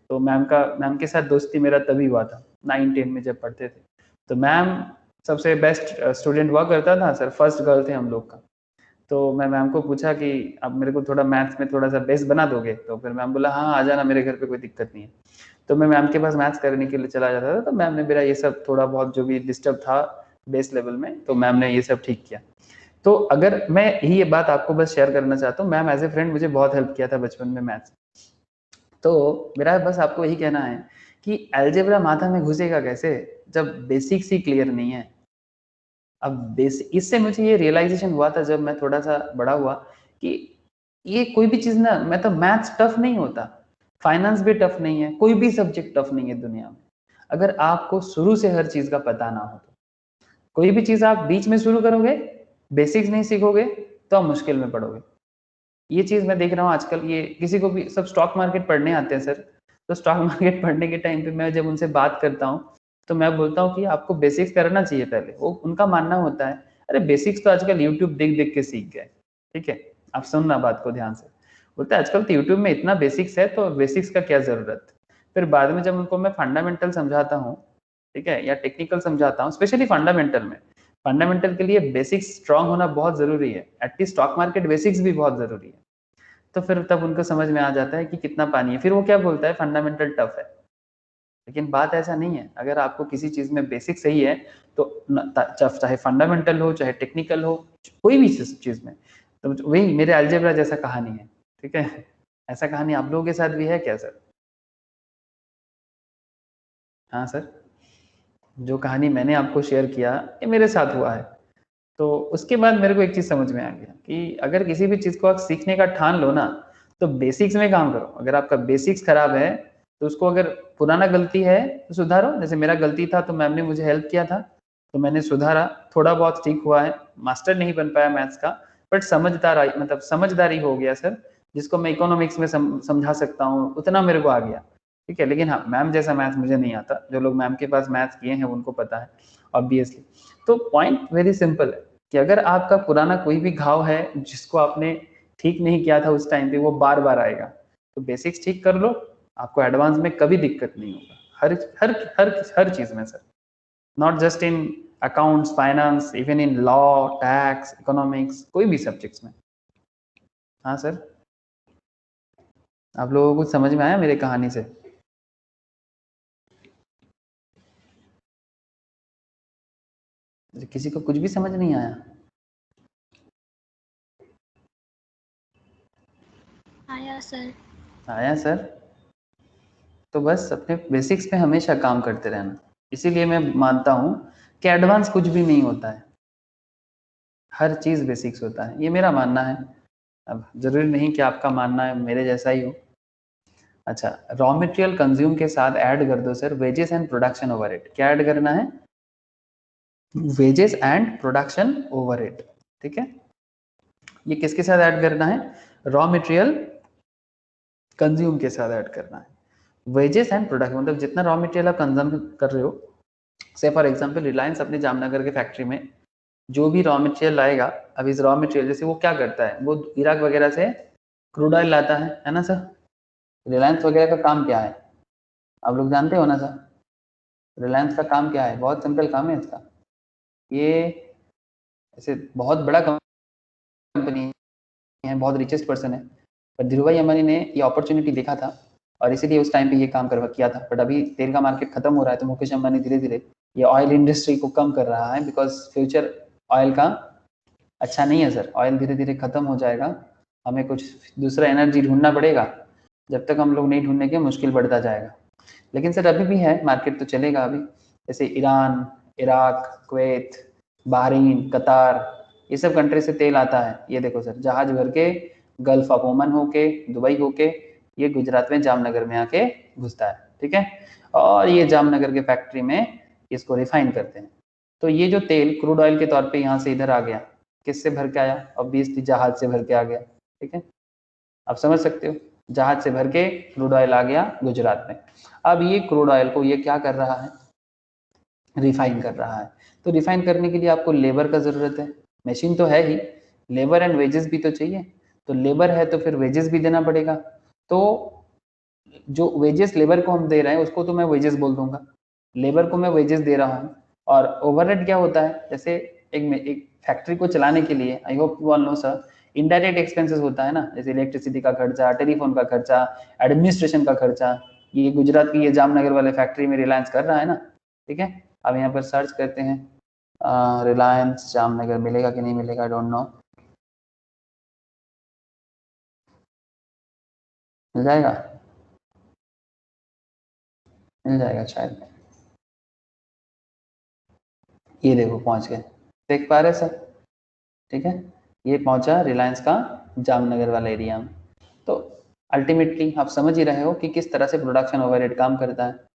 तो मैम के साथ दोस्ती मेरा तभी हुआ था 9-10 में जब पढ़ते थे। तो मैम सबसे बेस्ट स्टूडेंट हुआ करता था सर, फर्स्ट गर्ल थे हम लोग का। तो मैं मैम को पूछा कि आप मेरे को थोड़ा मैथ्स में थोड़ा सा बेस्ट बना दोगे? तो फिर मैम बोला हाँ आ जाना मेरे घर पे, कोई दिक्कत नहीं है। तो मैं मैम के पास मैथ्स करने के लिए चला जाता था, तो मैम ने मेरा ये सब थोड़ा बहुत जो भी डिस्टर्ब था बेस लेवल में, तो मैम ने ये सब ठीक किया। तो अगर मैं ये बात आपको बस शेयर करना चाहता हूँ, मैम एज ए फ्रेंड मुझे बहुत हेल्प किया था बचपन में मैथ्स। तो मेरा बस आपको यही कहना है कि अलजेब्रा माथा में घुसेगा कैसे जब बेसिक्स ही क्लियर नहीं है। अब बेसिक, इससे मुझे ये रियलाइजेशन हुआ था जब मैं थोड़ा सा बड़ा हुआ कि ये कोई भी चीज ना, मैं तो मैथ्स टफ नहीं होता, फाइनेंस भी टफ नहीं है, कोई भी सब्जेक्ट टफ नहीं है दुनिया में, अगर आपको शुरू से हर चीज का पता ना हो तो। कोई भी चीज आप बीच में शुरू करोगे, बेसिक्स नहीं सीखोगे, तो आप मुश्किल में पड़ोगे। ये चीज मैं देख रहा हूँ आजकल, ये किसी को भी, सब स्टॉक मार्केट पढ़ने आते हैं सर, तो स्टॉक मार्केट पढ़ने के टाइम पे मैं जब उनसे बात करता हूँ, तो मैं बोलता हूँ कि आपको बेसिक्स करना चाहिए पहले। वो उनका मानना होता है अरे बेसिक्स तो आजकल यूट्यूब देख देख के सीख गए। ठीक है, आप सुनना बात को ध्यान से, बोलते हैं आजकल तो यूट्यूब में इतना बेसिक्स है, तो बेसिक्स का क्या जरूरत। फिर बाद में जब उनको मैं फंडामेंटल समझाता हूँ, ठीक है, या टेक्निकल समझाता हूँ, स्पेशली फंडामेंटल में, फंडामेंटल के लिए बेसिक्स स्ट्रांग होना बहुत जरूरी है, एटलीस्ट स्टॉक मार्केट बेसिक्स भी बहुत जरूरी है। तो फिर तब उनको समझ में आ जाता है कि कितना पानी है। फिर वो क्या बोलता है, फंडामेंटल टफ है, लेकिन बात ऐसा नहीं है। अगर आपको किसी चीज में बेसिक सही है, तो चाहे फंडामेंटल हो चाहे टेक्निकल हो, कोई भी चीज में, तो वही मेरे अलजेब्रा जैसा कहानी है। ठीक है, ऐसा कहानी आप लोगों के साथ भी है क्या सर? हाँ सर, जो कहानी मैंने आपको शेयर किया ये मेरे साथ हुआ है। तो उसके बाद मेरे को एक चीज समझ में आ गया कि अगर किसी भी चीज को आप सीखने का ठान लो ना, तो बेसिक्स में काम करो। अगर आपका बेसिक्स खराब है, तो उसको, अगर पुराना गलती है तो सुधारो। जैसे मेरा गलती था, तो मैम ने मुझे हेल्प किया था, तो मैंने सुधारा, थोड़ा बहुत ठीक हुआ है। मास्टर नहीं बन पाया मैथ्स का, बट समझदारी हो गया सर, जिसको मैं इकोनॉमिक्स में समझा सकता हूँ, उतना मेरे को आ गया। ठीक है, लेकिन हाँ, मैम जैसा मैथ्स मुझे नहीं आता। जो लोग मैम के पास मैथ्स किए हैं उनको पता है ऑब्वियसली। तो पॉइंट वेरी सिंपल है कि अगर आपका पुराना कोई भी घाव है जिसको आपने ठीक नहीं किया था उस टाइम पे, वो बार बार आएगा, तो बेसिक्स ठीक कर लो, आपको एडवांस में कभी दिक्कत नहीं होगा। हर हर हर हर चीज में sir, not just in accounts, finance, even in law, tax, economics, कोई भी सब्जेक्ट्स में। हाँ सर, आप लोगों को कुछ समझ में आया मेरी कहानी से? किसी को कुछ भी समझ नहीं आया? आया सर। आया सर। तो बस अपने बेसिक्स पे हमेशा काम करते रहना। इसीलिए मैं मानता हूँ कि एडवांस कुछ भी नहीं होता है, हर चीज बेसिक्स होता है, ये मेरा मानना है। अब जरूरी नहीं कि आपका मानना है मेरे जैसा ही हो। अच्छा, रॉ मटेरियल कंज्यूम के साथ ऐड कर दो sir wages and production overhead. क्या ऐड करना है? Wages and production overhead. ठीक है, ये किसके साथ ऐड करना है? रॉ मटेरियल कंज्यूम के साथ ऐड करना है। वेजेस एंड प्रोडक्ट मतलब जितना रॉ मटेरियल आप कंज्यूम कर रहे हो, से फॉर एग्जांपल रिलायंस अपने जामनगर के फैक्ट्री में जो भी रॉ मटेरियल लाएगा, अब इस रॉ मटेरियल जैसे वो क्या करता है, वो इराक वगैरह से क्रूड ऑयल लाता है ना सर। रिलायंस वगैरह का काम क्या है, आप लोग जानते हो ना सर? रिलायंस का काम क्या है? बहुत सिंपल काम है इसका। ये ऐसे बहुत बड़ा कंपनी है, बहुत रिचेस्ट पर्सन है, पर धीरूभाई अंबानी ने ये अपॉर्चुनिटी देखा था और इसीलिए उस टाइम पे ये काम करवा किया था। बट अभी तेल का मार्केट खत्म हो रहा है तो मुकेश अंबानी धीरे धीरे ये ऑयल इंडस्ट्री को कम कर रहा है, बिकॉज फ्यूचर ऑयल का अच्छा नहीं है सर। ऑयल धीरे धीरे खत्म हो जाएगा, हमें कुछ दूसरा एनर्जी ढूंढना पड़ेगा, जब तक हम लोग नहीं ढूंढेंगे मुश्किल बढ़ता जाएगा। लेकिन सर अभी भी है मार्केट तो चलेगा अभी, जैसे ईरान, इराक, कुवैत, बहरीन, कतार, ये सब कंट्री से तेल आता है। ये देखो सर, जहाज भर के गल्फ ऑफ ओमन होके, दुबई होके, ये गुजरात में जामनगर में आके घुसता है। ठीक है, और ये जामनगर के फैक्ट्री में इसको रिफाइन करते हैं। तो ये जो तेल क्रूड ऑयल के तौर पे यहाँ से इधर आ गया, किससे भर के आया? ऑब्वियसली जहाज से भर के आ गया। ठीक है, आप समझ सकते हो, जहाज से भर के क्रूड ऑयल आ गया गुजरात में। अब ये क्रूड ऑयल को ये क्या कर रहा है? रिफाइन कर रहा है। तो रिफाइन करने के लिए आपको लेबर का ज़रूरत है, मशीन तो है ही, लेबर एंड वेजेस भी तो चाहिए। तो लेबर है तो फिर वेजेस भी देना पड़ेगा। तो जो वेजेस लेबर को हम दे रहे हैं उसको तो मैं वेजेस बोल दूंगा, लेबर को मैं वेजेस दे रहा हूँ। और ओवरहेड क्या होता है? जैसे एक फैक्ट्री को चलाने के लिए, I hope you all know sir, indirect expenses होता है ना, जैसे इलेक्ट्रिसिटी का खर्चा, टेलीफोन का खर्चा, एडमिनिस्ट्रेशन का खर्चा। ये गुजरात की ये जामनगर वाले फैक्ट्री में रिलायंस कर रहा है ना। ठीक है, अब यहाँ पर सर्च करते हैं रिलायंस जामनगर, मिलेगा कि नहीं मिलेगा, आई डोंट नो। मिल जाएगा, मिल जाएगा शायद। ये देखो पहुंच गए, देख पा रहे सर? ठीक है, ये पहुंचा रिलायंस का जामनगर वाला एरिया में। तो अल्टीमेटली आप समझ ही रहे हो कि किस तरह से प्रोडक्शन ओवरहेड काम करता है।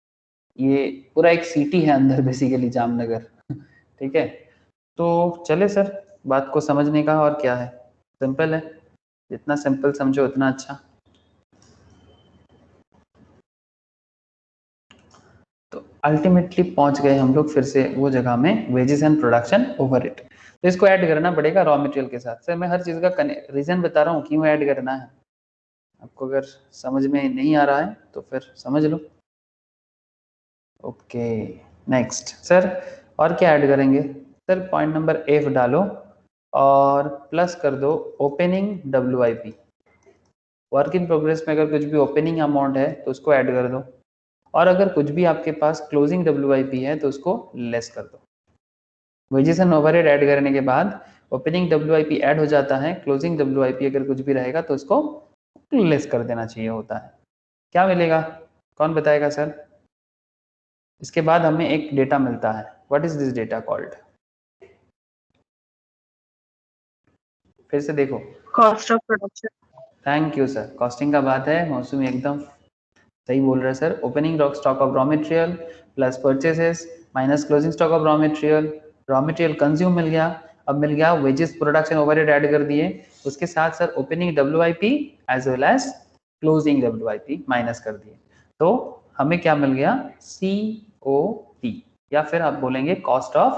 ये पूरा एक सिटी है अंदर बेसिकली जामनगर। ठीक है, तो चले सर, बात को समझने का और क्या है, सिंपल है, जितना सिंपल समझो उतना अच्छा। तो अल्टीमेटली पहुंच गए हम लोग फिर से वो जगह में, वेजेस एंड प्रोडक्शन ओवरहेड। तो इसको ऐड करना पड़ेगा रॉ मटेरियल के साथ। सर मैं हर चीज़ का रीजन बता रहा हूँ क्यों ऐड करना है, आपको अगर समझ में नहीं आ रहा है तो फिर समझ लो। ओके, नेक्स्ट सर, और क्या ऐड करेंगे? सर पॉइंट नंबर एफ डालो और प्लस कर दो opening WIP। Work in progress में अगर कुछ भी ओपनिंग अमाउंट है तो उसको ऐड कर दो, और अगर कुछ भी आपके पास क्लोजिंग WIP है तो उसको लेस कर दो। वेजेस एंड ओवरहेड ऐड करने के बाद ओपनिंग WIP ऐड हो जाता है, क्लोजिंग WIP अगर कुछ भी रहेगा तो उसको लेस कर देना चाहिए होता है। क्या मिलेगा, कौन बताएगा सर? इसके बाद हमें एक डेटा मिलता है, what is this data called? फिर से देखो, cost of production. Thank you sir, costing का बात है, मौसमी एकदम सही बोल रहे हैं sir. Opening stock of raw material plus purchases minus closing stock of raw material, raw material consume मिल गया। अब मिल गया वेजेस, प्रोडक्शन ओवरहेड ऐड कर दिए, उसके साथ sir opening WIP as well as closing WIP minus कर दिए। तो हमें क्या मिल गया? COP, या फिर आप बोलेंगे cost of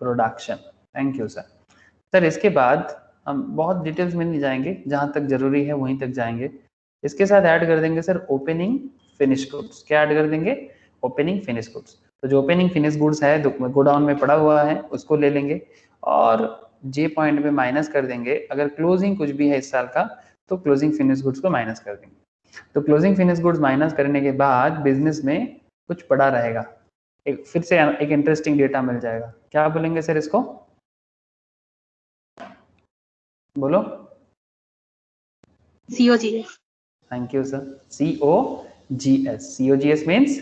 production. Thank you sir. Sir इसके बाद हम बहुत डिटेल्स में नहीं जाएंगे, जहां तक जरूरी है वहीं तक जाएंगे। इसके साथ ऐड कर देंगे सर ओपनिंग फिनिश गुड्स। क्या ऐड कर देंगे? Opening finish goods. तो जो ओपनिंग फिनिश गुड्स है गोडाउन में पड़ा हुआ है उसको ले लेंगे और जे पॉइंट में माइनस कर देंगे। अगर क्लोजिंग कुछ भी है इस साल का तो क्लोजिंग फिनिश गुड्स को माइनस कर देंगे। तो क्लोजिंग फिनिश गुड्स माइनस करने के बाद बिजनेस में कुछ पड़ा रहेगा, एक फिर से एक इंटरेस्टिंग डेटा मिल जाएगा। क्या बोलेंगे सर इसको? बोलो। COGS। Thank you sir, COGS। COGS means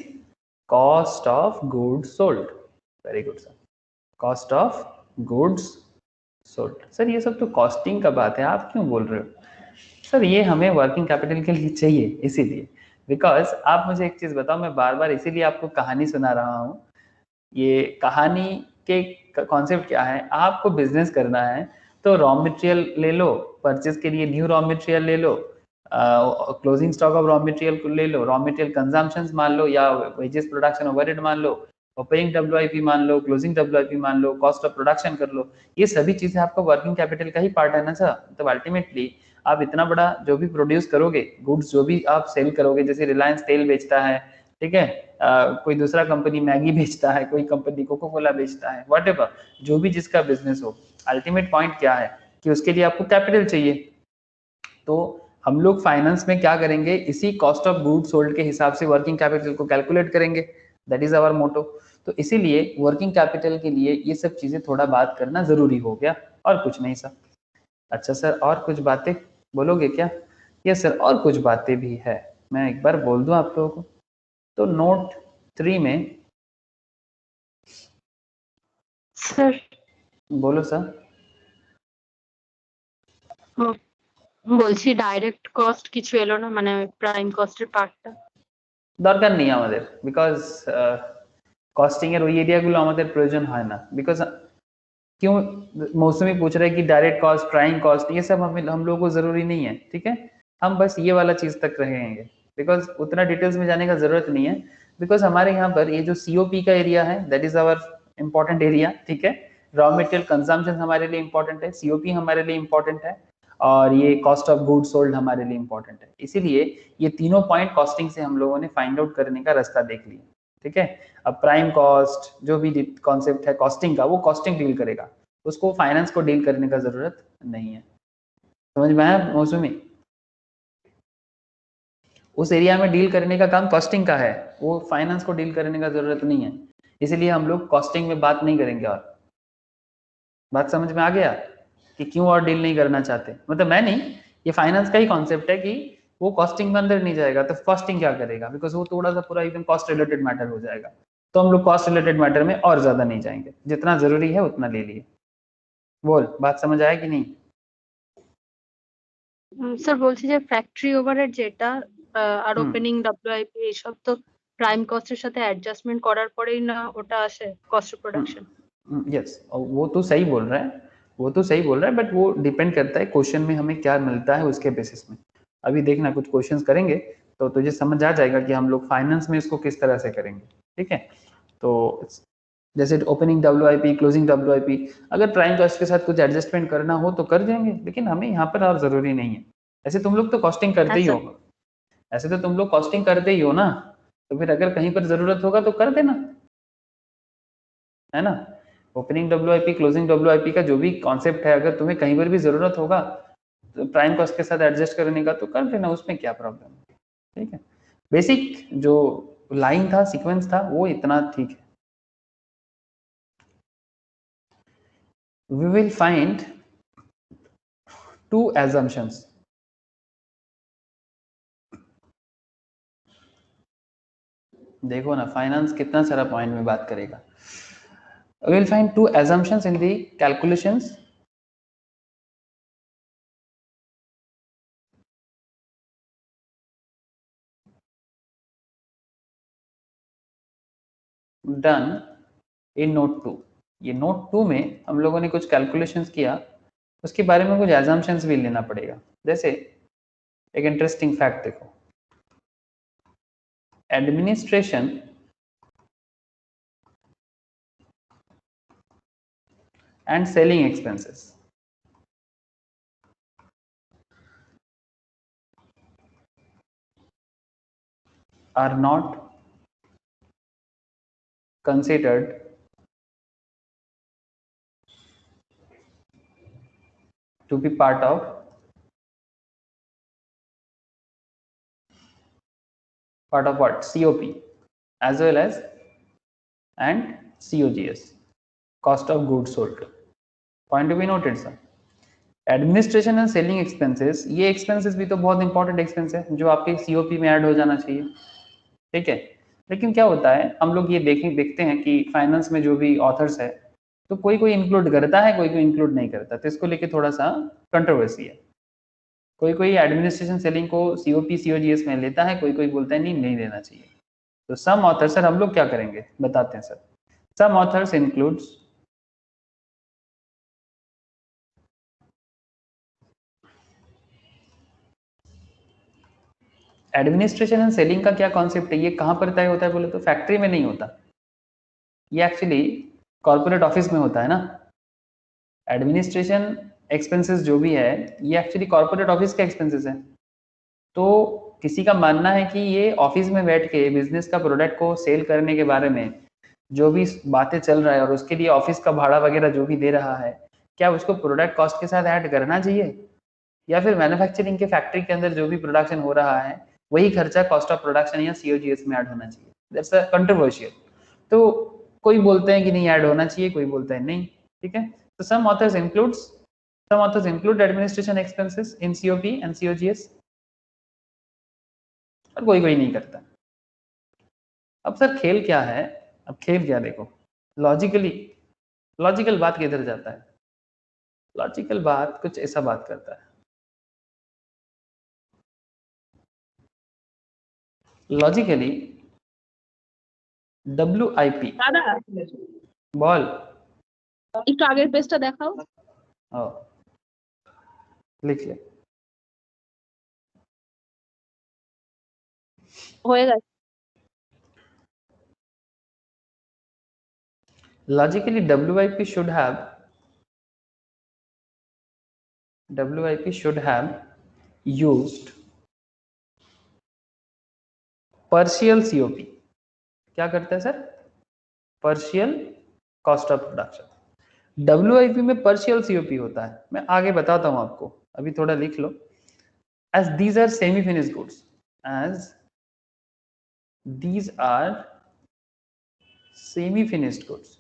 cost of goods sold. Very good sir. Cost of goods sold. Sir ये सब तो कॉस्टिंग का बात है, आप क्यों बोल रहे हो? सर ये हमें वर्किंग कैपिटल के लिए चाहिए, इसीलिए। बिकॉज आप मुझे एक चीज बताओ, मैं बार बार इसीलिए आपको कहानी सुना रहा हूँ। ये कहानी के कॉन्सेप्ट क्या है, आपको बिजनेस करना है तो रॉ मटेरियल ले लो, परचेज के लिए न्यू रॉ मटेरियल ले लो, closing stock of raw material ले लो, रॉ मटेरियल कंजम्पशन मान लो, या वेजेस प्रोडक्शन ओवरहेड मान लो, ओपनिंग डब्ल्यूआईपी मान लो, क्लोजिंग डब्ल्यूआईपी मान लो, कॉस्ट ऑफ प्रोडक्शन कर लो। ये सभी चीजें आपका वर्किंग कैपिटल का ही पार्ट है ना सर। मतलब अल्टीमेटली आप इतना बड़ा जो भी प्रोड्यूस करोगे, गुड्स जो भी आप सेल करोगे, जैसे रिलायंस तेल बेचता है, ठीक है, कोई दूसरा कंपनी मैगी बेचता है, कोई कंपनी कोको कोला बेचता है, व्हाटएवर, जो भी जिसका बिजनेस हो, अल्टीमेट पॉइंट क्या है कि उसके लिए आपको कैपिटल चाहिए। तो हम लोग फाइनेंस में क्या करेंगे, इसी कॉस्ट ऑफ गुड सोल्ड के हिसाब से वर्किंग कैपिटल को कैलकुलेट करेंगे, दैट इज आवर मोटो। तो इसीलिए वर्किंग कैपिटल के लिए ये सब चीजें थोड़ा बात करना जरूरी हो गया, और कुछ नहीं सर। अच्छा सर, और कुछ बातें बोलोगे क्या? यस सर, और कुछ बातें भी है, मैं एक बार बोल दूं आप लोगों को। तो नोट 3 में सर बोलो सर। বলছি ডাইরেক্ট কস্ট কিছু এলো না, মানে প্রাইম কস্টের পার্টটা। দরকার নেই আমাদের, বিকজ কস্টিং এর ওই এরিয়াগুলো আমাদের প্রয়োজন হয় না। बिकॉज क्यों, मौसमी पूछ रहा है कि डायरेक्ट कॉस्ट, प्राइम कॉस्ट, ये सब हम लोगों को जरूरी नहीं है, ठीक है। हम बस ये वाला चीज तक रहेंगे, बिकॉज उतना डिटेल्स में जाने का जरूरत नहीं है। बिकॉज हमारे यहाँ पर ये जो सीओपी का एरिया है, that is our important area, ठीक है। रॉ मटेरियल कंजम्पशन हमारे लिए इम्पोर्टेंट है, सीओपी हमारे लिए इम्पोर्टेंट है, और ये कॉस्ट ऑफ गुड सोल्ड हमारे लिए इम्पोर्टेंट है। इसीलिए ये तीनों पॉइंट कॉस्टिंग से हम लोगों ने फाइंड आउट करने का रास्ता देख लिया, ठीक है। अब प्राइम कॉस्ट जो भी कॉन्सेप्ट है कॉस्टिंग का, वो कॉस्टिंग डील करेगा, उसको फाइनेंस को डील करने का जरूरत नहीं है। समझ में आया मौसमी? उस एरिया में डील करने का काम कॉस्टिंग का है, वो फाइनेंस को डील करने का जरूरत नहीं है। इसीलिए हम लोग कॉस्टिंग में बात नहीं करेंगे। और बात समझ में आ गया कि क्यों और डील नहीं करना चाहते? मतलब मैं नहीं, ये फाइनेंस का ही कॉन्सेप्ट है कि वो कॉस्टिंग में अंदर नहीं जाएगा तो कॉस्टिंग क्या करेगा, बिकॉज वो थोड़ा सा पूरा एकदम कॉस्ट रिलेटेड मैटर हो जाएगा। तो हम लोग कॉस्ट रिलेटेड मैटर में और ज्यादा नहीं जाएंगे, जितना जरूरी है उतना ले लिए। बोल, बात समझ आया कि नहीं? স্যার বলছি যে ফ্যাক্টরি ওভারহেড যেটা আর ওপেনিং ডব্লিউআইপি এইসব তো প্রাইম কস্টের সাথে অ্যাডজাস্টমেন্ট করার পরেই না ওটা আসে কস্ট অফ প্রোডাকশন। यस, वो तो सही बोल रहा है, वो तो सही बोल रहा है, बट वो डिपेंड करता है क्वेश्चन में हमें क्या मिलता है उसके बेसिस में। अभी देखना कुछ क्वेश्चंस करेंगे तो तुझे समझ आ जाएगा कि हम लोग फाइनेंस में इसको किस तरह से करेंगे, ठीक है। तो जैसे ओपनिंग डब्ल्यूआईपी, क्लोजिंग डब्ल्यूआईपी, अगर प्राइम कॉस्ट के साथ कुछ एडजस्टमेंट करना हो तो कर देंगे, लेकिन हमें यहाँ पर और जरूरी नहीं है। ऐसे तुम लोग तो कॉस्टिंग करते ही हो, ऐसे तो तुम लोग कॉस्टिंग करते ही हो ना, तो फिर अगर कहीं पर जरूरत होगा तो कर देना, है ना। ओपनिंग डब्ल्यूआईपी, क्लोजिंग डब्ल्यूआईपी का जो भी कॉन्सेप्ट है, अगर तुम्हें कहीं पर भी जरूरत होगा तो प्राइम कॉस्ट के साथ एडजस्ट करने का तो कर देना, उसमें क्या प्रॉब्लम है, ठीक है। बेसिक जो लाइन था, सीक्वेंस था, वो इतना ठीक है। We will find two assumptions. देखो ना, फाइनेंस कितना सारा पॉइंट में बात करेगा। We will find two assumptions in the calculations. Done in note 2. ये note 2 में हम लोगों ने कुछ कैलकुलेशंस किया, उसके बारे में कुछ assumptions भी लेना पड़ेगा। जैसे एक इंटरेस्टिंग फैक्ट देखो, administration and selling expenses are not considered to be part of what? COP as well as and COGS, cost of goods sold. Point to be noted sir. Administration and selling expenses, ये expenses भी तो बहुत important expense है जो आपके COP में add हो जाना चाहिए, ठीक है। लेकिन क्या होता है, हम लोग ये देखते हैं कि फाइनेंस में जो भी ऑथर्स है तो कोई कोई इंक्लूड करता है, कोई कोई इंक्लूड नहीं करता, तो इसको लेके थोड़ा सा कंट्रोवर्सी है। कोई कोई एडमिनिस्ट्रेशन सेलिंग को सीओपी सीओजीएस में लेता है, कोई कोई बोलता है नहीं नहीं लेना चाहिए। तो सम ऑथर, सर हम लोग क्या करेंगे बताते हैं sir. Some authors includes administration and selling का क्या कॉन्सेप्ट है, ये कहां पर तय होता है बोले तो फैक्ट्री में नहीं होता, ये एक्चुअली कॉर्पोरेट ऑफिस में होता है ना। एडमिनिस्ट्रेशन एक्सपेंसेस जो भी है ये एक्चुअली कॉर्पोरेट ऑफिस के एक्सपेंसेस है। तो किसी का मानना है कि ये ऑफिस में बैठ के बिजनेस का प्रोडक्ट को सेल करने के बारे में जो भी बातें चल रहा है और उसके लिए ऑफिस का भाड़ा वगैरह जो भी दे रहा है, क्या उसको प्रोडक्ट कॉस्ट के साथ ऐड करना चाहिए, या फिर मैन्युफैक्चरिंग के फैक्ट्री के अंदर जो भी प्रोडक्शन हो रहा है वही खर्चा कॉस्ट ऑफ प्रोडक्शन या सीओजीएस में ऐड होना चाहिए। That's a controversial. तो कोई बोलते हैं कि नहीं ऐड होना चाहिए, कोई बोलता है नहीं, ठीक है। तो some authors include administration expenses in COP and COGS, और कोई कोई नहीं करता। अब सर खेल क्या है, अब खेल क्या देखो, लॉजिकल बात किधर जाता है, लॉजिकल बात कुछ ऐसा बात करता है। लॉजिकली WIP দাদা বল। একটু আগের পেজটা দেখাও। ও লিখ ले। হয়ে গেছে। Logically WIP should have used partial COP। क्या करता है sir, partial cost of production। WIP में partial COP होता है, मैं आगे बताता हूं आपको, अभी थोड़ा लिख लो। as these are semi finished goods, as these are semi finished goods।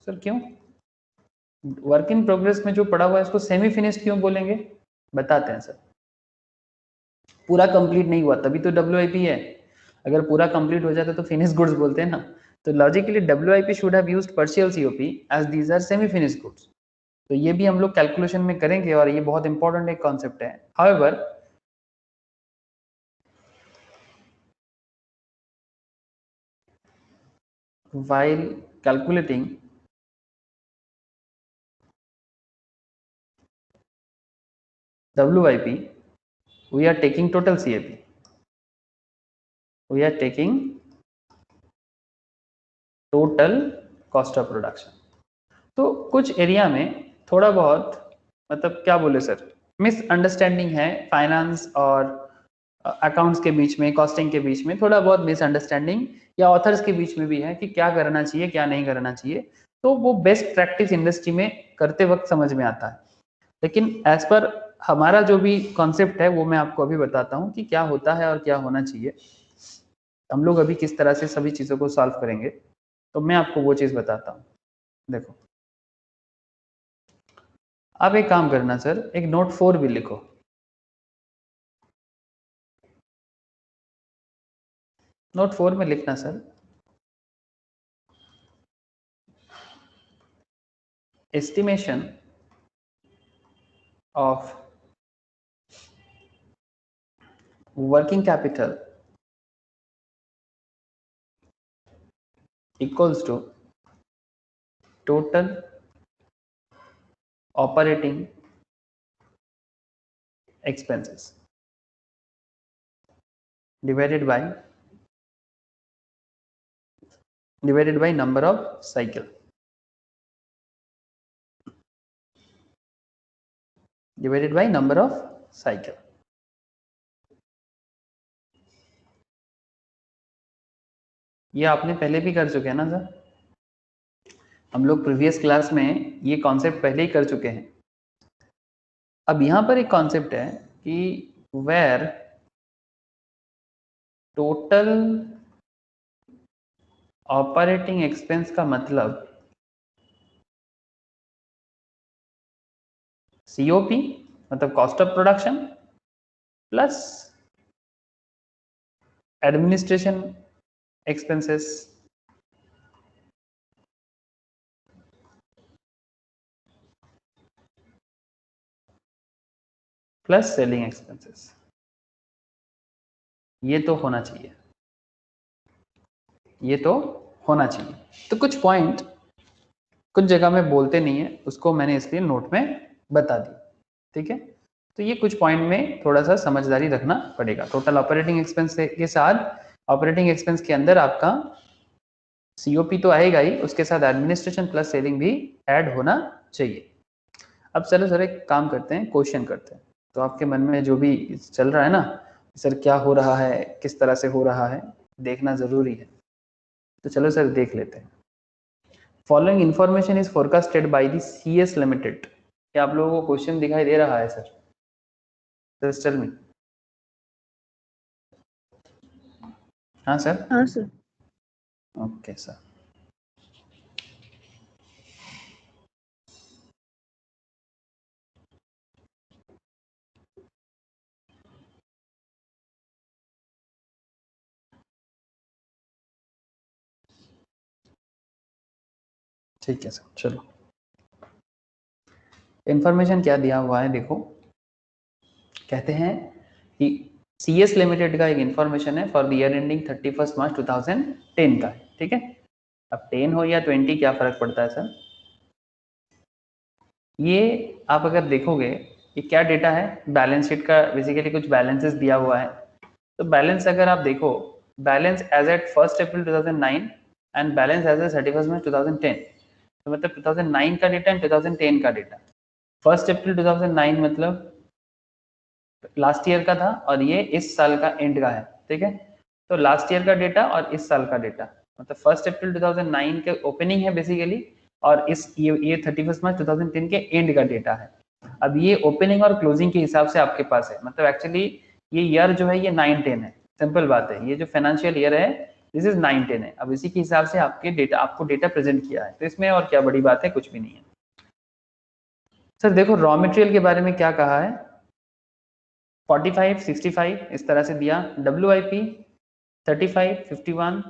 Sir क्यों, वर्क इन प्रोग्रेस में जो पड़ा हुआ है इसको सेमी फिनिश्ड क्यों बोलेंगे, बताते हैं सर। पूरा कंप्लीट नहीं हुआ तभी तो WIP है, अगर पूरा कंप्लीट हो जाता तो फिनिश गुड्स बोलते हैं ना। तो logically WIP should have used partial COP as these are semi finish goods. तो ये भी हम लोग कैलकुलेशन में करेंगे और ये बहुत इंपॉर्टेंट एक कॉन्सेप्ट है। However while calculating WIP we are taking total CAP, we are taking total cost of production। तो कुछ एरिया में थोड़ा बहुत मतलब क्या बोले सर, मिसअंडरस्टैंडिंग है फाइनेंस और अकाउंट्स के बीच में, कॉस्टिंग के बीच में थोड़ा बहुत मिसअंडरस्टैंडिंग या ऑथर्स के बीच में भी है कि क्या करना चाहिए क्या नहीं करना चाहिए। तो वो बेस्ट प्रैक्टिस इंडस्ट्री में करते वक्त समझ में आता है, लेकिन एज पर हमारा जो भी कॉन्सेप्ट है वो मैं आपको अभी बताता हूँ कि क्या होता है और क्या होना चाहिए। हम लोग अभी किस तरह से सभी चीज़ों को सॉल्व करेंगे, तो मैं आपको वो चीज़ बताता हूँ। देखो आप एक काम करना सर, एक नोट 4 भी लिखो। नोट 4 में लिखना sir, estimation of working capital equals to total operating expenses divided by number of cycle, divided by number of cycle। ये आपने पहले भी कर चुके हैं ना सर, हम लोग प्रीवियस क्लास में ये कॉन्सेप्ट पहले ही कर चुके हैं। अब यहां पर एक कॉन्सेप्ट है कि वेयर टोटल ऑपरेटिंग एक्सपेंस का मतलब COP मतलब cost of production plus administration expenses plus selling expenses, ये तो होना चाहिए, ये तो होना चाहिए। तो कुछ पॉइंट कुछ जगह में बोलते नहीं है, उसको मैंने इसलिए नोट में बता दी, ठीक है। तो ये कुछ पॉइंट में थोड़ा सा समझदारी रखना पड़ेगा। टोटल ऑपरेटिंग एक्सपेंस के साथ ऑपरेटिंग एक्सपेंस के अंदर आपका सीओपी तो आएगा ही, उसके साथ एडमिनिस्ट्रेशन प्लस सेलिंग भी ऐड होना चाहिए। अब चलो सर एक काम करते हैं, क्वेश्चन करते हैं। तो आपके मन में जो भी चल रहा है ना, सर क्या हो रहा है, किस तरह से हो रहा है, देखना जरूरी है। तो चलो सर देख लेते हैं। Following information is forecasted by the CS limited. क्या आप लोगों को क्वेश्चन दिखाई दे रहा है सर? जस्ट टेल मी। हाँ सर। हाँ सर। Okay sir. ठीक है सर, चलो इंफॉर्मेशन क्या दिया हुआ है देखो। कहते हैं कि CS लिमिटेड का एक इंफॉर्मेशन है for the year ending 31 March 2010 का है, ठीक है। अब 10 हो या 20 क्या फर्क पड़ता है सर? ये आप अगर देखोगे ये क्या डेटा है, बैलेंस शीट का बेसिकली कुछ बैलेंसेस दिया हुआ है। तो बैलेंस अगर आप देखो, balance as at 1 April 2009 and balance as at 31 March 2010, तो मतलब 2009 का डेटा एंड 2010 का डेटा। 1 अप्रैल 2009 मतलब लास्ट ईयर का था और ये इस साल का एंड का है, ठीक है। तो लास्ट ईयर का डेटा और इस साल का डेटा, मतलब 1 अप्रैल 2009 के ओपनिंग है बेसिकली, और इस ये 31 मार्च 2010 के एंड का डेटा है। अब ये ओपनिंग और क्लोजिंग के हिसाब से आपके पास है, मतलब एक्चुअली ये ईयर जो है ये 9-10 है, सिंपल बात है। ये जो फाइनेंशियल ईयर है दिस इज 9-10 है। अब इसी के हिसाब से आपके डेटा, आपको डेटा प्रेजेंट किया है, तो इसमें और क्या बड़ी बात है, कुछ भी नहीं है। सर देखो रॉ मटेरियल के बारे में क्या कहा है, 45, 65 इस तरह से दिया। WIP 35, 51,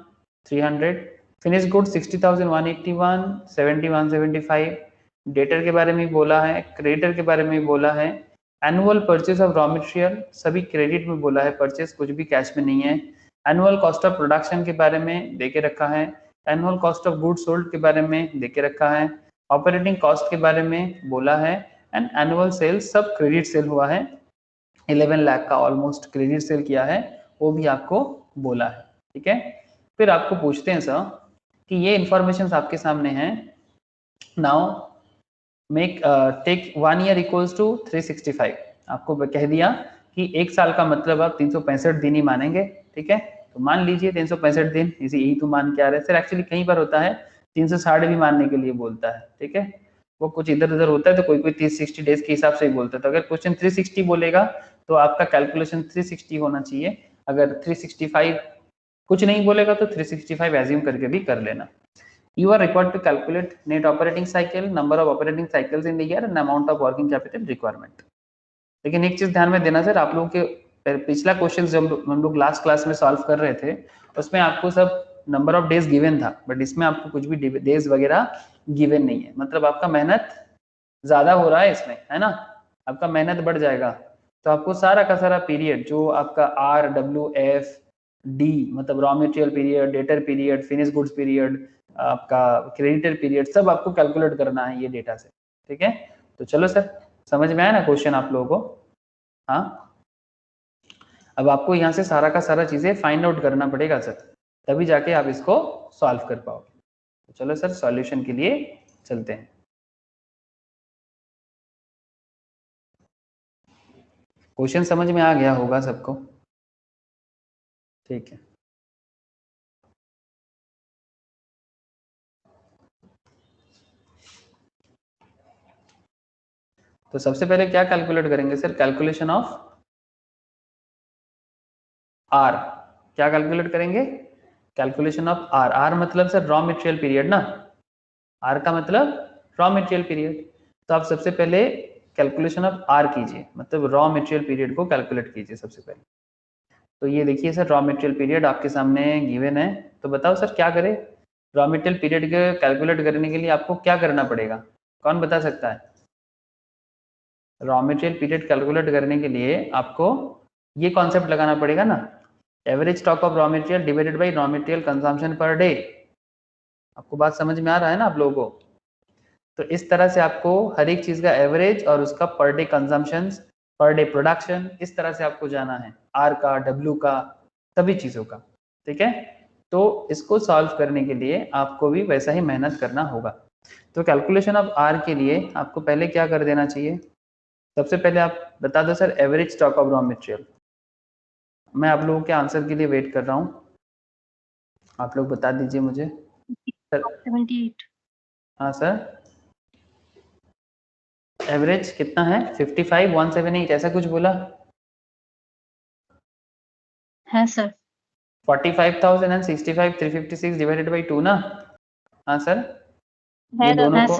300, finish good 60,000, 181, 71, 75। डेटर के बारे में बोला है, क्रेडिटर के बारे में बोला है। Annual purchase of raw material सभी क्रेडिट में बोला है, परचेज कुछ भी कैश में नहीं है। एनुअल कॉस्ट ऑफ प्रोडक्शन के बारे में देके रखा है। Annual cost of good sold के बारे में देके रखा है। ऑपरेटिंग कॉस्ट के बारे में बोला है एंड एनुअल सेल्स सब क्रेडिट सेल हुआ है, 11 लाख का ऑलमोस्ट क्रेडिट सेल किया है, वो भी आपको बोला है, ठीक है। फिर आपको पूछते हैं सर कि ये इंफॉर्मेशन आपके सामने है, now make take 1 year equals to 365। आपको कह दिया कि एक साल का मतलब आप 365 दिन ही मानेंगे, ठीक है। तो मान लीजिए 365 दिन, इसी यही तो मान के आ रहे हैं सर। एक्चुअली कई बार होता है 360 भी मानने के लिए बोलता है, ठीक है। वो कुछ इधर उधर होता है, तो कोई कोई 360 डेज के हिसाब से ही बोलता है। तो अगर क्वेश्चन 360 बोलेगा तो आपका कैलकुलेशन 360 होना चाहिए। अगर 365 कुछ नहीं बोलेगा तो 365 एज्यूम करके भी कर लेना। You are required to calculate net operating cycle, number of operating cycles in the year and amount of working capital requirement. लेकिन एक चीज ध्यान में देना सर, आप लोगों के पिछला क्वेश्चन जब हम लोग लास्ट क्लास में सॉल्व कर रहे थे उसमें आपको सब नंबर ऑफ डेज गिवन था, बट इसमें आपको कुछ भी डेज वगैरह गिवन नहीं है। मतलब आपका मेहनत ज्यादा हो रहा है इसमें, है ना, आपका मेहनत बढ़ जाएगा। तो आपको सारा का सारा पीरियड जो आपका RWFD मतलब raw material period, debtor period, finish goods period, आपका क्रेडिटर पीरियड, सब आपको कैलकुलेट करना है ये डेटा से, ठीक है। तो चलो सर समझ में आया ना क्वेश्चन आप लोगों को? हाँ, अब आपको यहाँ से सारा का सारा चीजें फाइंड आउट करना पड़ेगा सर, तभी जाके आप इसको सॉल्व कर पाओगे। तो चलो सर सॉल्यूशन के लिए चलते हैं। क्वेश्चन समझ में आ गया होगा सबको? ठीक है। तो सबसे पहले क्या कैलकुलेट करेंगे सर? Calculation of R. क्या कैलकुलेट करेंगे? Calculation of R. आर मतलब सर रॉ मटेरियल पीरियड ना, आर का मतलब रॉ मटेरियल पीरियड। तो आप सबसे पहले कैलकुलेशन ऑफ आर कीजिए, मतलब रॉ मटेरियल पीरियड को कैलकुलेट कीजिए सबसे पहले। तो ये देखिए सर रॉ मटेरियल पीरियड आपके सामने गिवन है। तो बताओ सर क्या करें? रॉ मटेरियल पीरियड के कैलकुलेट करने के लिए आपको क्या करना पड़ेगा? कौन बता सकता है? रॉ मटेरियल पीरियड कैलकुलेट करने के लिए आपको ये कॉन्सेप्ट लगाना पड़ेगा ना, average stock of raw material divided by raw material consumption per day. आपको बात समझ में आ रहा है ना आप लोगों को? तो इस तरह से आपको हर एक चीज का एवरेज और उसका per day consumption, per day production, इस तरह से आपको जाना है, आर का, डब्ल्यू का, सभी चीजों का, ठीक है। तो इसको सॉल्व करने के लिए आपको भी वैसा ही मेहनत करना होगा। तो कैलकुलेशन ऑफ आर के लिए आपको पहले क्या कर देना चाहिए, सबसे पहले आप बता दो sir average stock of raw material. मैं आप लोगों के आंसर के लिए वेट कर रहा हूँ, आप लोग बता दीजिए मुझे सर। 78। हाँ सर, एवरेज कितना है? 55 178 ऐसा कुछ बोला है सर। 45,000 एंड 65 356 डिवाइडेड बाई 2 ना। हाँ सर, ये दोनों को,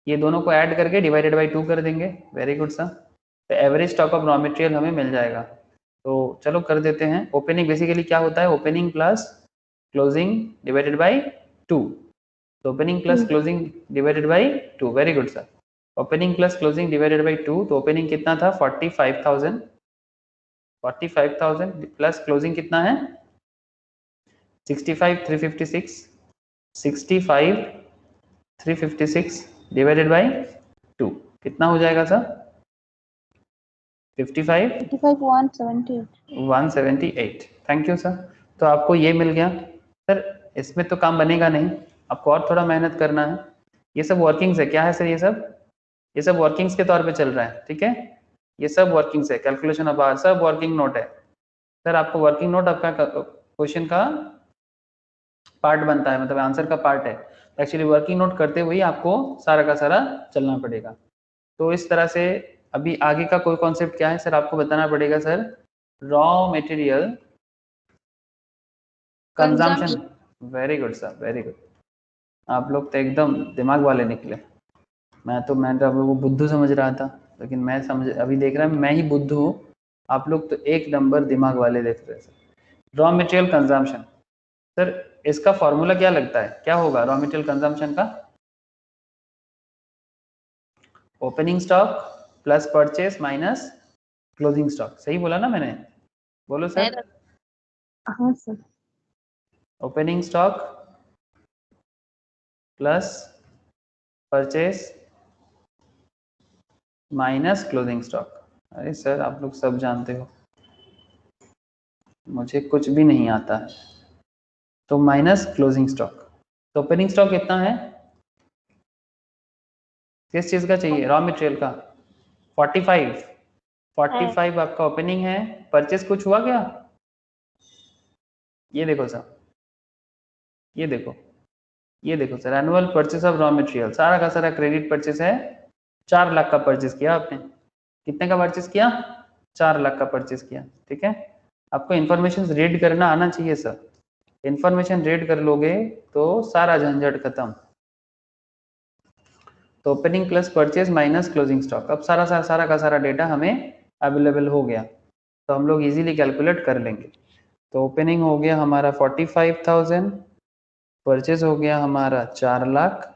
ये दोनों को ऐड करके डिवाइडेड बाई 2 कर देंगे। Very good sir. तो average stock of raw material हमें मिल जाएगा। तो चलो कर देते हैं। ओपनिंग बेसिकली क्या होता है, opening plus closing divided by 2। तो opening plus closing divided by 2, very good sir. Opening plus closing divided by 2, तो ओपनिंग कितना था 45,000, 45,000 प्लस क्लोजिंग कितना है 65 356, 65 356 डिवाइडेड बाई 2 कितना हो जाएगा सर? 55 178। Thank you sir. तो आपको ये मिल गया सर। इसमें तो काम बनेगा नहीं, आपको और थोड़ा मेहनत करना है। ये सब वर्किंग्स है, क्या है सर ये सब? ये सब वर्किंग्स के तौर पे चल रहा है, ठीक है। ये सब वर्किंग्स है, कैलकुलेशन ऑफ आवर सब वर्किंग नोट है सर। आपको वर्किंग नोट आपका क्वेश्चन का पार्ट बनता है, मतलब आंसर का पार्ट है। एक्चुअली वर्किंग नोट करते हुए आपको सारा का सारा चलना पड़ेगा। तो इस तरह से अभी आगे का कोई कॉन्सेप्ट क्या है सर, आपको बताना पड़ेगा sir. Raw material consumption, very good sir, very good. आप लोग तो एकदम दिमाग वाले निकले। मैं तो आप लोगों को बुद्धू समझ रहा था, लेकिन मैं समझ अभी देख रहा मैं ही बुद्धू हूँ। आप लोग तो एक नंबर दिमाग वाले देख रहे हैं sir. Raw material consumption sir, इसका फॉर्मूला क्या लगता है, क्या होगा रॉ मटेरियल कंजम्पशन का? Opening stock plus purchase minus closing stock, सही बोला ना मैंने? बोलो सर। हाँ sir. Opening stock plus purchase minus closing stock. अरे सर आप लोग सब जानते हो, मुझे कुछ भी नहीं आता है। तो माइनस क्लोजिंग स्टॉक, तो ओपनिंग स्टॉक कितना है, किस चीज का चाहिए? रॉ मटेरियल का 45, 45 आपका ओपनिंग है। परचेस कुछ हुआ क्या? ये देखो सर, ये देखो, ये देखो sir, annual purchase of raw material सारा का सारा क्रेडिट परचेस है। 4 लाख का परचेस किया आपने। कितने का परचेस किया? 4 लाख का परचेस किया, ठीक है। आपको इन्फॉर्मेशन रीड करना आना चाहिए सर। इन्फॉर्मेशन रीड कर लोगे तो सारा झंझट खत्म। तो opening plus purchase minus closing stock, अब सारा का सारा डेटा हमें अवेलेबल हो गया, तो हम लोग इजीली कैलकुलेट कर लेंगे। तो ओपनिंग हो गया हमारा 45,000, परचेज हो गया हमारा 4 लाख,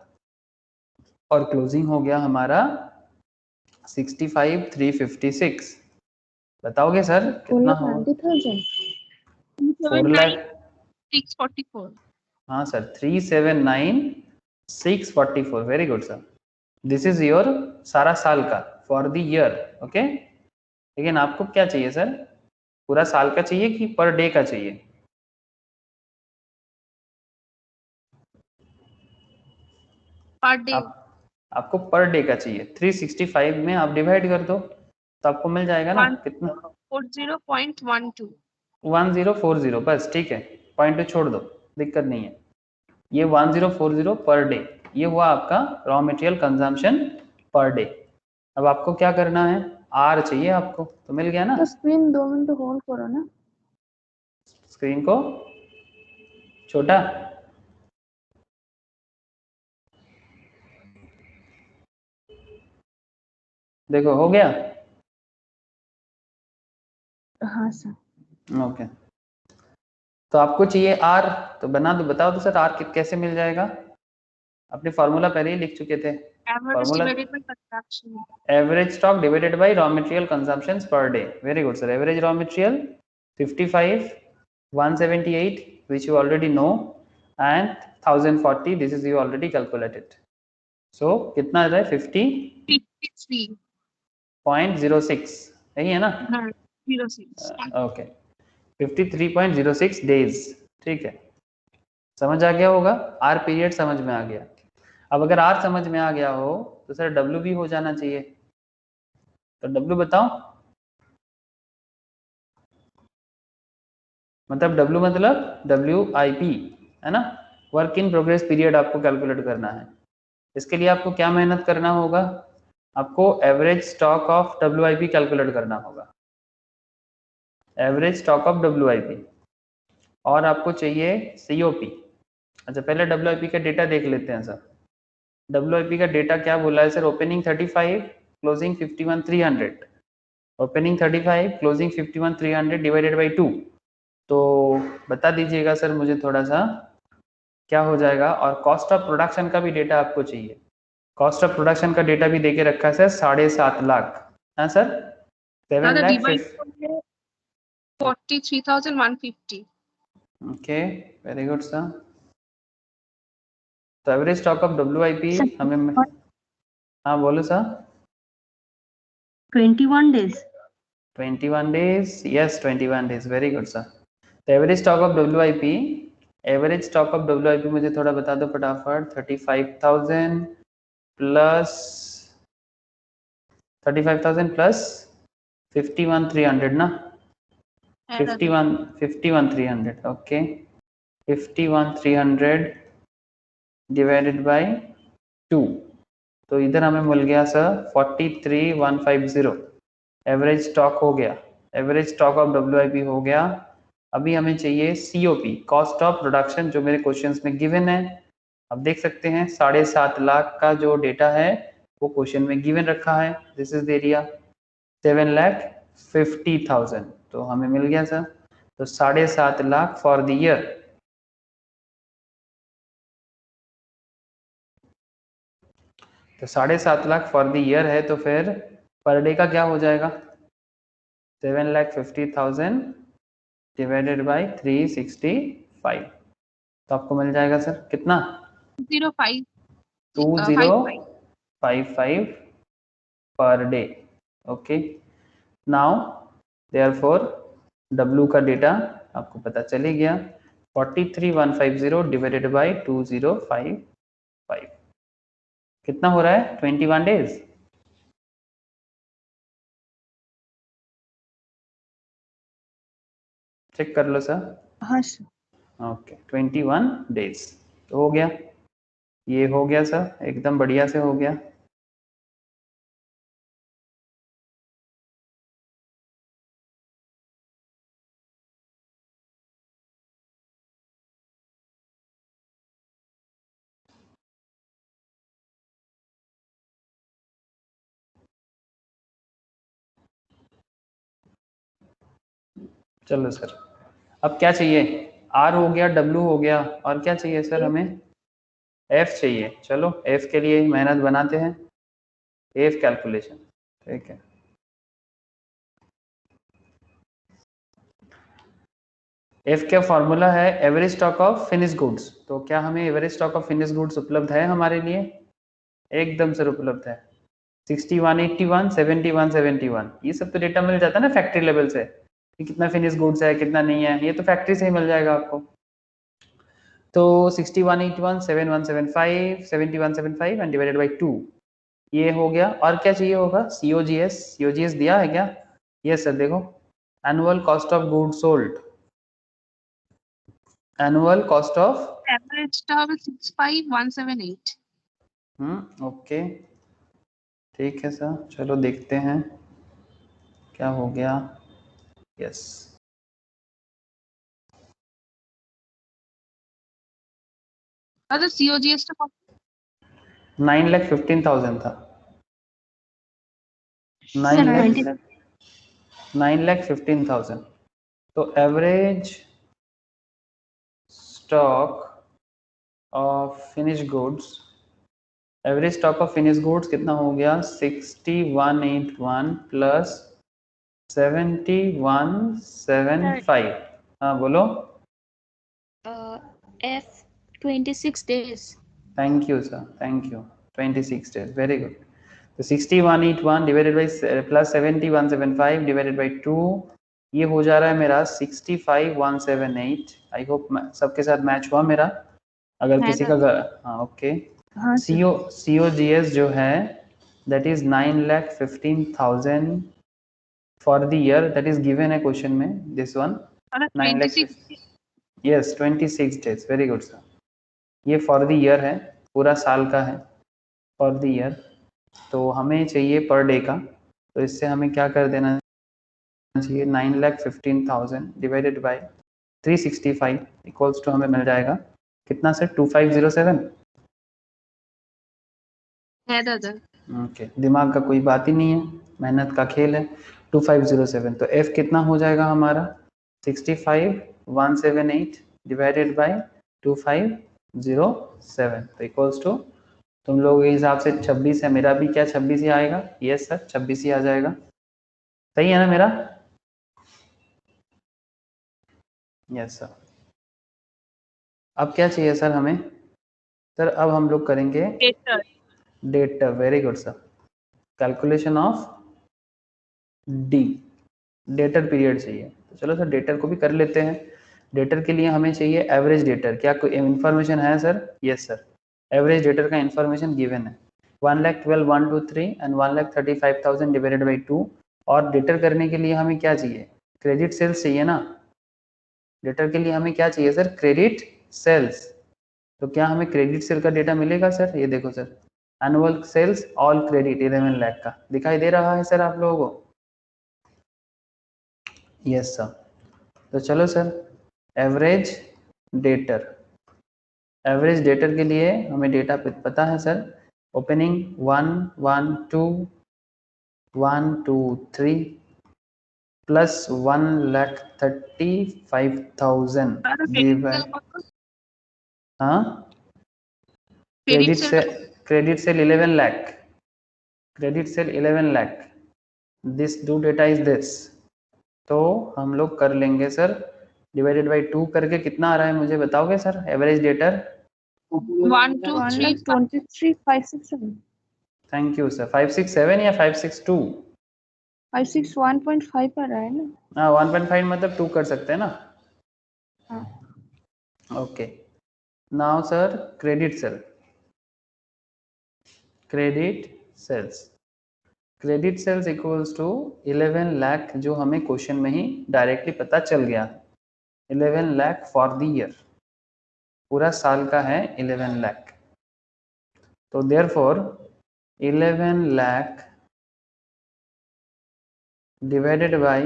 और क्लोजिंग हो गया हमारा 65 356। बताओगे सर कितना हो? 4 लाख 644। हाँ sir, 379,644, very good sir. This is your सारा साल का फॉर द ईयर, ओके। लेकिन आपको क्या चाहिए सर, पूरा साल का चाहिए कि पर डे का चाहिए? Per day. आपको पर डे का चाहिए। 365 में आप डिवाइड कर दो तो आपको मिल जाएगा ना कितना? 40.12। 1040, बस ठीक है, पॉइंट छोड़ दो, दिक्कत नहीं है। ये 1040 पर डे, ये हुआ आपका raw material consumption per day. अब आपको क्या करना है, आर चाहिए आपको, तो मिल गया ना। तो स्क्रीन 2 मिनट होल्ड करो ना। स्क्रीन को छोटा, देखो हो गया। हाँ सर। ओके, तो आपको चाहिए आर, तो बना दो, बताओ तो सर आर कैसे मिल जाएगा? अपने फॉर्मूला पहले ही लिख चुके थे। Average divided by consumption. Average stock divided by raw material consumptions per day. Very good, sir. Average raw material 55, 178, which you already know, and 1040. This is you already calculated. So कितना आ रहा है? 53.06 यही है ना? 06. Okay 53.06 days. ठीक है, समझ आ गया होगा. आर पीरियड समझ में आ गया. अब अगर आर समझ में आ गया हो तो सर डब्ल्यू भी हो जाना चाहिए. तो डब्ल्यू बताओ. मतलब डब्ल्यू मतलब WIP है ना. वर्क इन प्रोग्रेस पीरियड आपको कैलकुलेट करना है. इसके लिए आपको क्या मेहनत करना होगा? आपको average stock of WIP calculate करना होगा. Average stock of WIP. और आपको चाहिए COP. अच्छा पहले WIP का डेटा देख लेते हैं सर. WIP का डेटा क्या बोला है sir? Opening 35, closing 51,300. Opening 35, closing 51,300 divided by 2. तो बता दीजिएगा सर मुझे थोड़ा सा क्या हो जाएगा. और कॉस्ट ऑफ प्रोडक्शन का भी डेटा आपको चाहिए. कॉस्ट ऑफ प्रोडक्शन का डेटा भी देके रखा है सर 7.5 लाख. हाँ sir 7 lakh 43,150. Okay very good sir. तो एवरेज स्टॉक ऑफ WIP हमें. हाँ बोलो sir. 21 days. 21 days. Yes 21 days. Very good sir. तो average stock of WIP. Average stock of WIP मुझे थोड़ा बता दो फटाफट. 35,000 प्लस 35,000 प्लस 51,300 ना. 51,300 ओके. 51,300 divided by 2. तो इधर हमें मिल गया सर 43,150. एवरेज स्टॉक हो गया. एवरेज स्टॉक ऑफ WIP हो गया. अभी हमें चाहिए COP, कॉस्ट ऑफ प्रोडक्शन, जो मेरे क्वेश्चंस में गिवन है. अब देख सकते हैं 7.5 लाख का जो डेटा है वो क्वेश्चन में गिवन रखा है. This is the area 7,50,000. तो हमें मिल गया सर. तो 7.5 लाख फॉर द ईयर. तो 7.5 लाख फॉर द ईयर है. तो फिर पर डे का क्या हो जाएगा? 7,50,000 डिवाइडेड बाई 365. तो आपको मिल जाएगा सर कितना? 2055 per day. Okay now therefore W का डेटा आपको पता चले गया. 43,150 डिवाइडेड बाई 2055 कितना हो रहा है? 21 डेज. चेक कर लो सर. हाँ ओके 21 डेज. तो हो गया. ये हो गया सर एकदम बढ़िया से हो गया. चलो सर अब क्या चाहिए? R हो गया, W हो गया, और क्या चाहिए सर हमें? F चाहिए. चलो F के लिए मेहनत बनाते हैं. F calculation. ठीक है. F का फॉर्मूला है average stock of finish goods. तो क्या हमें average stock of finish goods उपलब्ध है हमारे लिए? एकदम सर उपलब्ध है. 60, 181, 70, 171 ये सब तो डेटा मिल जाता है ना फैक्ट्री लेवल से कि कितना फिनिश गुड्स है कितना नहीं है. ये तो फैक्ट्री से ही मिल जाएगा आपको. तो 60, 181, 7175, 7175 एंड डिवाइडेड बाई 2. ये हो गया. और क्या चाहिए होगा? COGS. COGS दिया है क्या? Yes sir. देखो annual cost of goods sold. Annual cost of average stock 65,178. Okay ठीक है सर. चलो देखते हैं क्या हो गया. यस अगर COGS तो 9,15,000 था. 9,15,000. तो average stock of finish goods average stock of finish goods कितना हो गया 6181 प्लस 7175। हाँ बोलो। F 26 days. Thank you sir, thank you. 26 days, very good. तो 6181 divided by plus 7175 divided by 2, ये हो जा रहा है मेरा 65178। आई होप सबके साथ मैच हुआ मेरा। अगर किसी का हाँ ओके। हाँ COGS जो है that is 9,15,000 for the year, that is given है क्वेश्चन में, this one 9 lakh, yes 26 days, very good sir। ये for the year है, पूरा साल का है for the year। तो हमें चाहिए पर डे का, तो इससे हमें क्या कर देना चाहिए 9,15,000 डिवाइडेड बाय 365 इक्वल्स टू हमें मिल जाएगा कितना सर 2507। है दादा। ओके, दिमाग का कोई बात ही नहीं है, मेहनत का खेल है। 2507, तो F कितना हो जाएगा हमारा 65178 डिवाइडेड बाय 2507, तो इक्वल्स टू तुम लोगों के हिसाब से 26 है, मेरा भी क्या 26 ही आएगा? यस सर 26 ही आ जाएगा, सही है ना मेरा? Yes sir. अब क्या चाहिए सर हमें? सर अब हम लोग करेंगे debtor, very good sir. Calculation of D, debtor period चाहिए, तो चलो सर डेटर को भी कर लेते हैं। डेटर के लिए हमें चाहिए एवरेज डेटर, क्या कोई इन्फॉर्मेशन है sir? Yes sir, average debtor का इन्फॉर्मेशन गिवन है 1,12,123 एंड 1,35,000 डिवाइडेड बाई 2। और डेटर करने के लिए हमें क्या चाहिए? क्रेडिट सेल्स चाहिए ना। डेटर के लिए हमें क्या चाहिए सर? Credit sales. तो क्या हमें क्रेडिट सेल का डेटा मिलेगा सर? ये देखो sir, annual sales all credit 11 lakh का दिखाई दे रहा है सर आप लोगों को? Yes sir. तो चलो sir average debtor, average debtor के लिए हमें डेटा पता है सर, ओपनिंग 1,1,2,1,2,3 प्लस 1,35,000 हाँ credit sale 11 lakh, credit sale 11 lakh, this do data is this. तो हम लोग कर लेंगे सर डिवाइडेड बाई 2 करके, कितना आ रहा है मुझे बताओगे sir average debtor? 1,23,567। Thank you sir. 567 या 562? 561.5 आ रहा है ना। हाँ 1.5 मतलब 2 कर सकते हैं ना। Okay, now sir credit sale, credit sales, credit sales equals to 11 lakh, जो हमें क्वेश्चन में ही डायरेक्टली पता चल गया 11 लाख फॉर द ईयर, पूरा साल का है 11 लाख। तो देयरफॉर 11 लाख डिवाइडेड बाय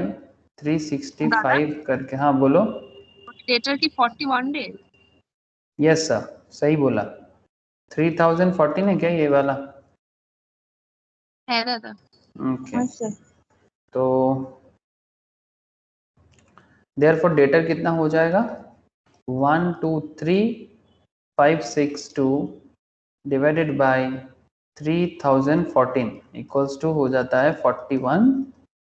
365 करके, हाँ बोलो। डेटर की 41 डेज। यस सर, सही बोला। 3014 है क्या ये वाला? है दादा। ओके, तो देयरफॉर डेटर कितना हो जाएगा 1,23,562 डिवाइडेड बाय 3014 इक्वल्स टू हो जाता है 41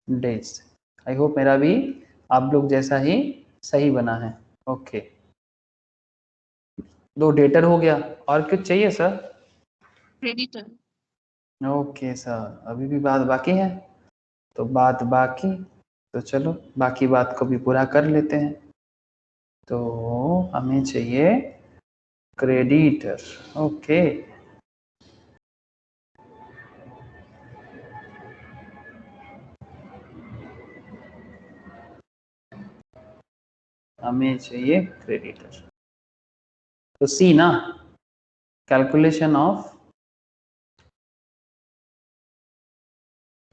डेज। आई होप मेरा भी आप लोग जैसा ही सही बना है। ओके, दो डेटर हो गया, और कुछ चाहिए सर? क्रेडिटर। ओके सर, अभी भी बात बाकी है, तो बात बाकी, तो चलो बाकी बात को भी पूरा कर लेते हैं। तो हमें चाहिए क्रेडिटर, ओके। हमें चाहिए क्रेडिटर, तो सी ना, कैलकुलेशन ऑफ,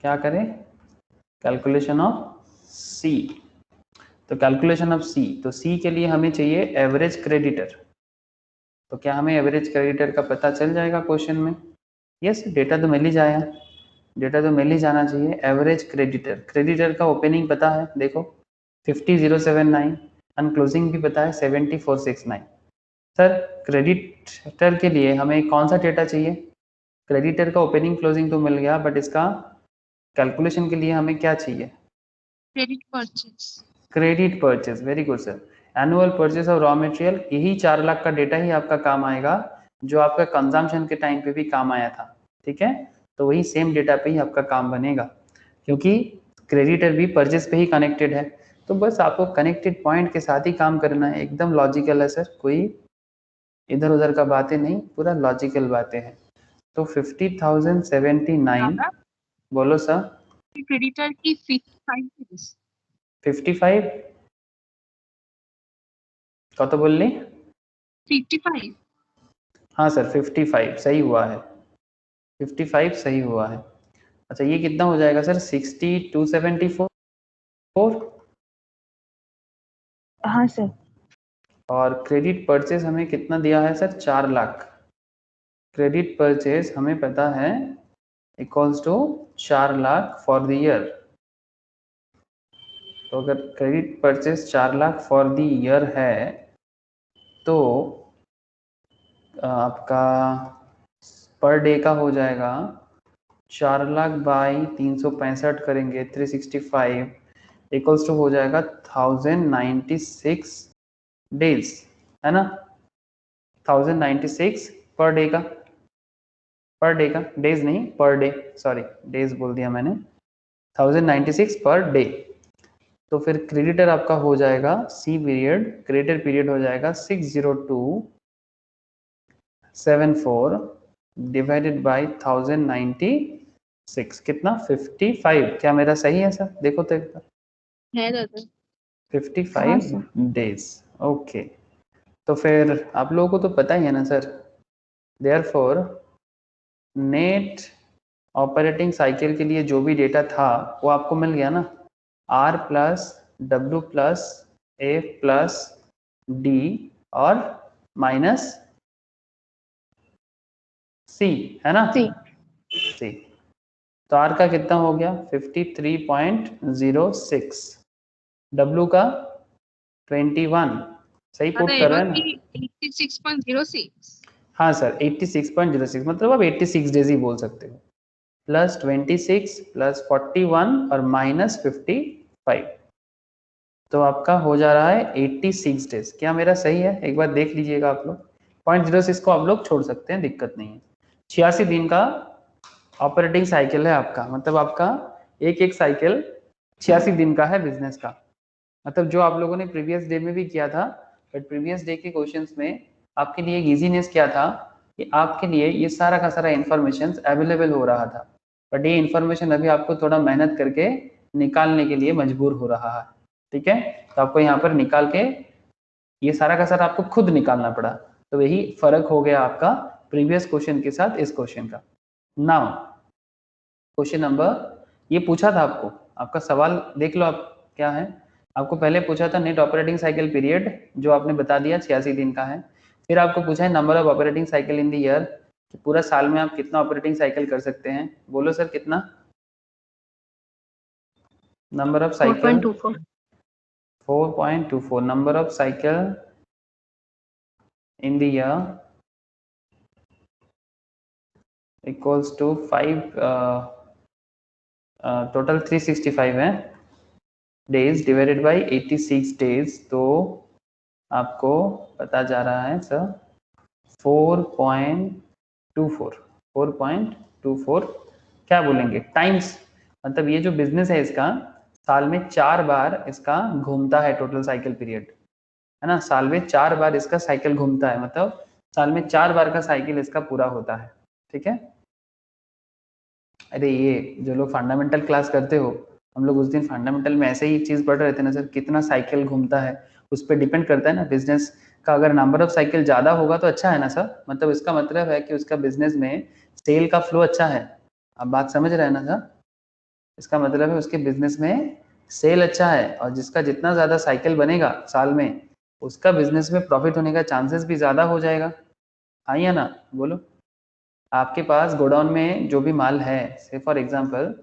क्या करें? कैलकुलेशन ऑफ सी। तो कैलकुलेशन ऑफ सी, तो सी के लिए हमें चाहिए एवरेज क्रेडिटर। तो क्या हमें एवरेज क्रेडिटर का पता चल जाएगा क्वेश्चन में? यस, डेटा तो मिल ही जाएगा, डेटा तो मिल ही जाना चाहिए। एवरेज क्रेडिटर, क्रेडिटर का ओपनिंग पता है देखो 50,079 एंड क्लोजिंग भी पता है 74,669। सर क्रेडिटर के लिए हमें कौन सा डेटा चाहिए? क्रेडिटर का ओपनिंग क्लोजिंग तो मिल गया, बट इसका कैलकुलेशन के लिए हमें क्या चाहिए? Credit purchase. Credit purchase, very good sir. Annual purchase of raw material, यही 4 लाख का डेटा ही आपका काम आएगा जो आपका कंजम्पशन के टाइम पे भी काम आया था, ठीक है। तो वही सेम डेटा पे ही आपका काम बनेगा, क्योंकि क्रेडिटर भी परचेज पे ही कनेक्टेड है। तो बस आपको कनेक्टेड पॉइंट के साथ ही काम करना है, एकदम लॉजिकल है सर, कोई इधर उधर का बातें नहीं, पूरा लॉजिकल बातें हैं। तो 50,079, बोलो सर। क्रेडिटर की 55 डेज। 55 कत बोलली? 55। हाँ सर 55 सही हुआ है, 55 सही हुआ है। अच्छा ये कितना हो जाएगा सर? 6274। हाँ सर। और क्रेडिट परचेज हमें कितना दिया है सर? 4 लाख। क्रेडिट परचेज हमें पता है equals to 4 lakh for the year. तो अगर credit purchase 4 lakh for the year है तो आपका पर डे का हो जाएगा 4 लाख बाई 365 करेंगे 365 इक्वल्स टू हो जाएगा 1096 डेज, है ना। 1096 पर डे का, पर डे का, डेज नहीं पर डे, सॉरी डेज बोल दिया मैंने, 1096 पर डे। तो फिर क्रेडिटर आपका हो जाएगा सी पीरियड, क्रेडिटर पीरियड हो जाएगा 60274 डिवाइडेड बाई 1096, कितना? 55। क्या मेरा सही है सर? देखो तो एक बार, है दादा। 55 डेज। ओके, तो फिर आप लोगों को तो पता ही है ना sir, therefore net operating cycle के लिए जो भी डेटा था वो आपको मिल गया ना, R plus W plus A plus D और माइनस C, है ना। C। तो R का कितना हो गया? 53.06, W का 21, सही पुट कर रहे हैं ना? 86.06। हाँ सर 86.06, मतलब आप 86 डेज ही बोल सकते हो, प्लस 26 प्लस 41 और माइनस 55, तो आपका हो जा रहा है 86 डेज। क्या मेरा सही है? एक बार देख लीजिएगा आप लोग। 0.06 को आप लोग छोड़ सकते हैं, दिक्कत नहीं है। 86 दिन का ऑपरेटिंग साइकिल है आपका, मतलब आपका एक साइकिल 86 दिन का है बिजनेस का। मतलब जो आप लोगों ने प्रीवियस डे में भी किया था, बट प्रीवियस डे के क्वेश्चंस में आपके लिए इजीनेस क्या था कि आपके लिए ये सारा का सारा इन्फॉर्मेशन अवेलेबल हो रहा था, बट ये इन्फॉर्मेशन अभी आपको थोड़ा मेहनत करके निकालने के लिए मजबूर हो रहा है, ठीक है। तो आपको यहाँ पर निकाल के ये सारा का सारा आपको खुद निकालना पड़ा, तो यही फर्क हो गया आपका प्रीवियस क्वेश्चन के साथ इस क्वेश्चन का। नाउ क्वेश्चन नंबर, ये पूछा था आपको, आपका सवाल देख लो आप क्या है। आपको पहले पूछा था नेट ऑपरेटिंग साइकिल पीरियड, जो आपने बता दिया 86 दिन का है। फिर आपको पूछा है number of operating cycle in the year, पूरा साल में आप कितना ऑपरेटिंग साइकिल कर सकते हैं? बोलो सर कितना? Number of cycle 4.24। 4.24, number of cycle in the year equals to 5, total 365 है डेज डिवाइडेड बाई 86 डेज, तो आपको पता जा रहा है सर 4.24 क्या बोलेंगे टाइम्स, मतलब ये जो बिजनेस है इसका साल में 4 बार इसका घूमता है टोटल साइकिल पीरियड, है ना। साल में 4 बार इसका साइकिल घूमता है, मतलब साल में 4 बार का साइकिल इसका पूरा होता है, ठीक है। अरे ये जो लोग फंडामेंटल क्लास करते हो, हम लोग उस दिन फंडामेंटल में ऐसे ही चीज पढ़ रहे थे ना सर, कितना साइकिल घूमता है उस पर डिपेंड करता है ना बिजनेस का। अगर नंबर ऑफ साइकिल ज्यादा होगा तो अच्छा है ना सर, मतलब इसका मतलब है कि उसका बिजनेस में सेल का फ्लो अच्छा है। आप बात समझ रहे हैं ना सर, इसका मतलब है उसके बिजनेस में सेल अच्छा है, और जिसका जितना ज्यादा साइकिल बनेगा साल में उसका बिजनेस में प्रॉफिट होने का चांसेस भी ज्यादा हो जाएगा, हाँ या ना बोलो। आपके पास गोडाउन में जो भी माल है, से फॉर एग्जांपल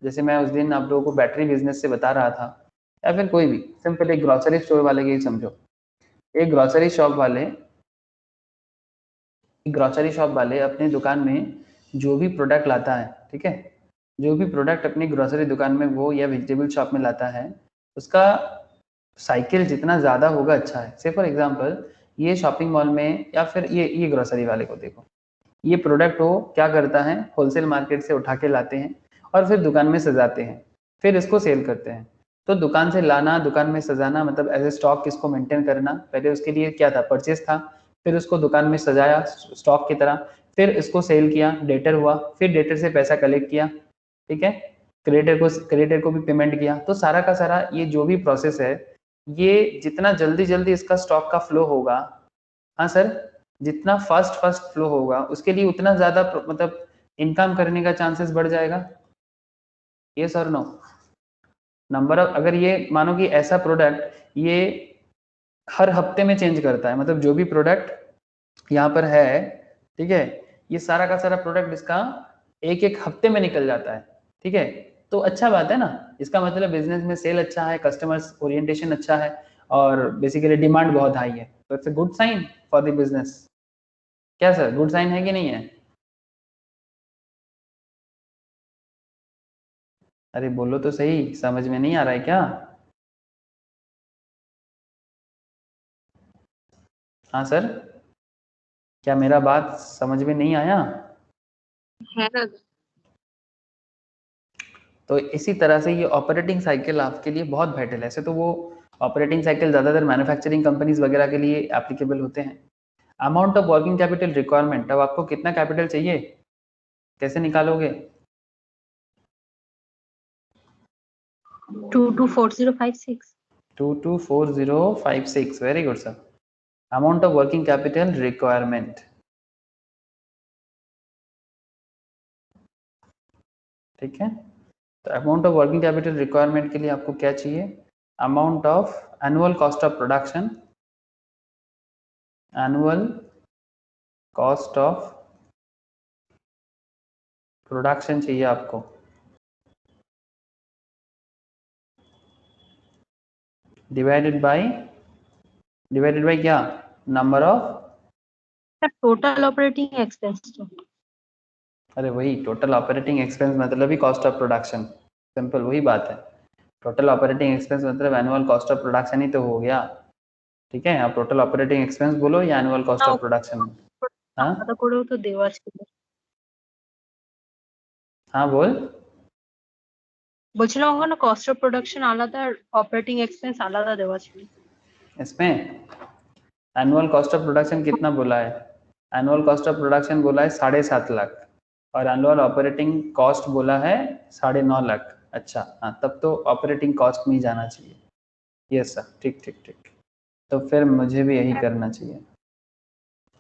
जैसे मैं उस दिन आप लोगों को बैटरी बिजनेस से बता रहा था, या फिर कोई भी सिंपल एक ग्रोसरी स्टोर वाले के ही समझो, एक ग्रोसरी शॉप वाले अपनी दुकान में जो भी प्रोडक्ट लाता है, ठीक है, जो भी प्रोडक्ट अपनी ग्रोसरी दुकान में वो या वेजिटेबल शॉप में लाता है, उसका साइकिल जितना ज़्यादा होगा अच्छा है। से फॉर एग्जांपल ये शॉपिंग मॉल में या फिर ये ग्रोसरी वाले को देखो, ये प्रोडक्ट वो क्या करता है, होलसेल मार्केट से उठा के लाते हैं और फिर दुकान में सजाते हैं, फिर इसको सेल करते हैं। तो दुकान से लाना, दुकान में सजाना मतलब एज ए स्टॉक इसको मेंटेन करना, पहले उसके लिए क्या था, परचेज था, फिर उसको दुकान में सजाया स्टॉक की तरह, फिर इसको सेल किया, डेटर हुआ, फिर डेटर से पैसा कलेक्ट किया, ठीक है, क्रेडिटर को भी पेमेंट किया। तो सारा का सारा ये जो भी प्रोसेस है, ये जितना जल्दी जल्दी इसका स्टॉक का फ्लो होगा, हाँ सर, जितना फास्ट फ्लो होगा उसके लिए उतना ज्यादा मतलब इनकम करने का चांसेस बढ़ जाएगा। यस और नो? नंबर ऑफ, अगर ये मानो कि ऐसा प्रोडक्ट ये हर हफ्ते में चेंज करता है, मतलब जो भी प्रोडक्ट यहाँ पर है, ठीक है, ये सारा का सारा प्रोडक्ट इसका एक एक हफ्ते में निकल जाता है, ठीक है, तो अच्छा बात है ना, इसका मतलब बिजनेस में सेल अच्छा है, कस्टमर्स ओरिएंटेशन अच्छा है और बेसिकली डिमांड बहुत हाई है, तो it's a good sign for the business. क्या सर, गुड साइन है कि नहीं है? अरे बोलो तो सही, समझ में नहीं आ रहा है क्या? हाँ सर, क्या मेरा बात समझ में नहीं आया? है दादा। तो इसी तरह से ये ऑपरेटिंग साइकिल आपके लिए बहुत वाइटल है। ऐसे तो वो ऑपरेटिंग साइकिल ज़्यादातर मैन्युफैक्चरिंग कंपनीज वगैरह के लिए एप्लीकेबल होते हैं। Amount of working capital requirement, अब आपको कितना कैपिटल चाहिए, कैसे निकालोगे? 224056। 224056, very good sir. Amount of working capital requirement, ठीक है, तो amount of working capital requirement के लिए आपको क्या चाहिए, amount of annual cost of production, annual cost of production चाहिए आपको, डिवाइडेड बाय क्या, number of, total operating expense. अरे वही टोटल ऑपरेटिंग एक्सपेंस मतलब ही कॉस्ट ऑफ प्रोडक्शन, सिंपल वही बात है। टोटल ऑपरेटिंग एक्सपेंस मतलब एनुअल कॉस्ट ऑफ प्रोडक्शन ही तो हो गया, ठीक है, आप टोटल ऑपरेटिंग एक्सपेंस बोलो या एनुअल कॉस्ट ऑफ प्रोडक्शन। हाँ আলাদা করেও তো দেওয়া ছিল। हाँ बोल, বলছিলাম ওখানে কস্ট অফ প্রোডাকশন আলাদা আর অপারেটিং এক্সপেন্স আলাদা দেওয়া ছিল। इसमें एनुअल कॉस्ट ऑफ प्रोडक्शन कितना बोला है, एनुअल कॉस्ट ऑफ प्रोडक्शन बोला है 7.5 लाख और एनुअल ऑपरेटिंग कॉस्ट बोला है 9.5 लाख। अच्छा हाँ, तब तो ऑपरेटिंग कॉस्ट में ही जाना चाहिए। यस सर, ठीक ठीक ठीक, तो फिर मुझे भी यही करना चाहिए।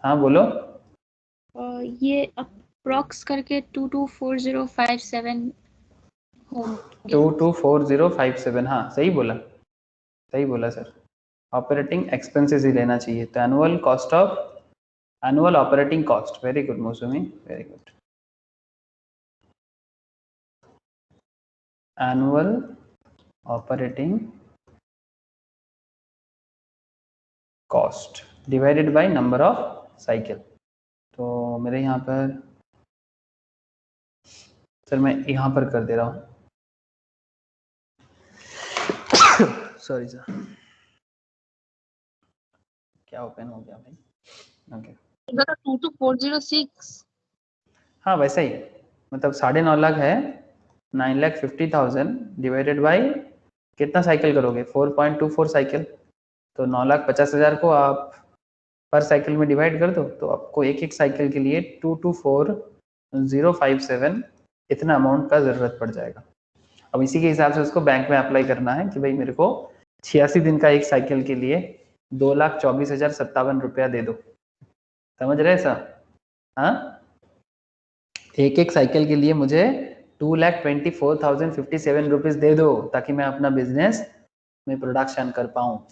हाँ बोलो। ये अप्रॉक्स करके 224057 होम 224057, हाँ सही बोला सर, ऑपरेटिंग एक्सपेंसेस ही लेना चाहिए। तो annual cost of, annual operating cost, very good Mausami, very good, annual operating cost divided by number of cycle. तो मेरे यहाँ पर सर मैं यहाँ पर कर दे रहा हूँ, सॉरी सर, क्या ओपन हो गया भाई, ओके दादा 22406। हाँ वैसा ही, मतलब 9.5 लाख है, 9,50,000 डिवाइडेड बाय कितना साइकिल करोगे, 4.24 साइकिल, तो 9,50,000 को आप पर साइकिल में डिवाइड कर दो, तो आपको एक एक साइकिल के लिए 224057 इतना अमाउंट का ज़रूरत पड़ जाएगा। अब इसी के हिसाब से उसको बैंक में अप्लाई करना है कि भाई मेरे को 86 दिन का एक साइकिल के लिए 2,24,057 रुपया दे दो, समझ रहे सर? हाँ, एक एक साइकिल के लिए मुझे 2,24,057 रुपीज दे दो ताकि मैं अपना बिजनेस में प्रोडक्शन कर पाऊँ।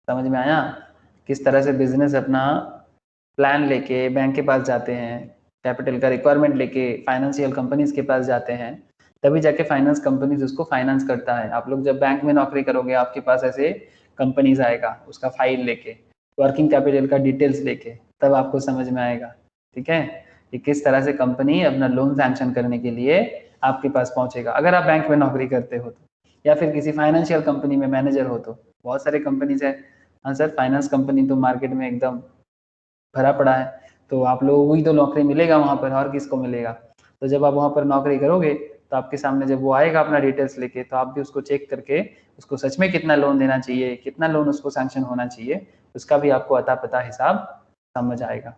समझ में आया किस तरह से बिजनेस अपना प्लान लेके बैंक के पास जाते हैं, कैपिटल का रिक्वायरमेंट लेके फाइनेंशियल कंपनीज के पास जाते हैं, तभी जाके फाइनेंस कंपनीज उसको फाइनेंस करता है। आप लोग जब बैंक में नौकरी करोगे आपके पास ऐसे कंपनीज आएगा उसका फाइल लेके, वर्किंग कैपिटल का डिटेल्स लेके, तब आपको समझ में आएगा, ठीक है, कि किस तरह से कंपनी अपना लोन सैंक्शन करने के लिए आपके पास पहुंचेगा। अगर आप बैंक में नौकरी करते हो तो, या फिर किसी फाइनेंशियल कंपनी में मैनेजर हो तो, बहुत सारे कंपनीज है। हाँ सर, फाइनेंस कंपनी तो मार्केट में एकदम भरा पड़ा है, तो आप लोगों को ही तो नौकरी मिलेगा वहाँ पर, और किसको मिलेगा। तो जब आप वहाँ पर नौकरी करोगे तो आपके सामने जब वो आएगा अपना डिटेल्स लेके, तो आप भी उसको चेक करके उसको सच में कितना लोन देना चाहिए, कितना लोन उसको सैंक्शन होना चाहिए, उसका भी आपको अता पता हिसाब समझ आएगा।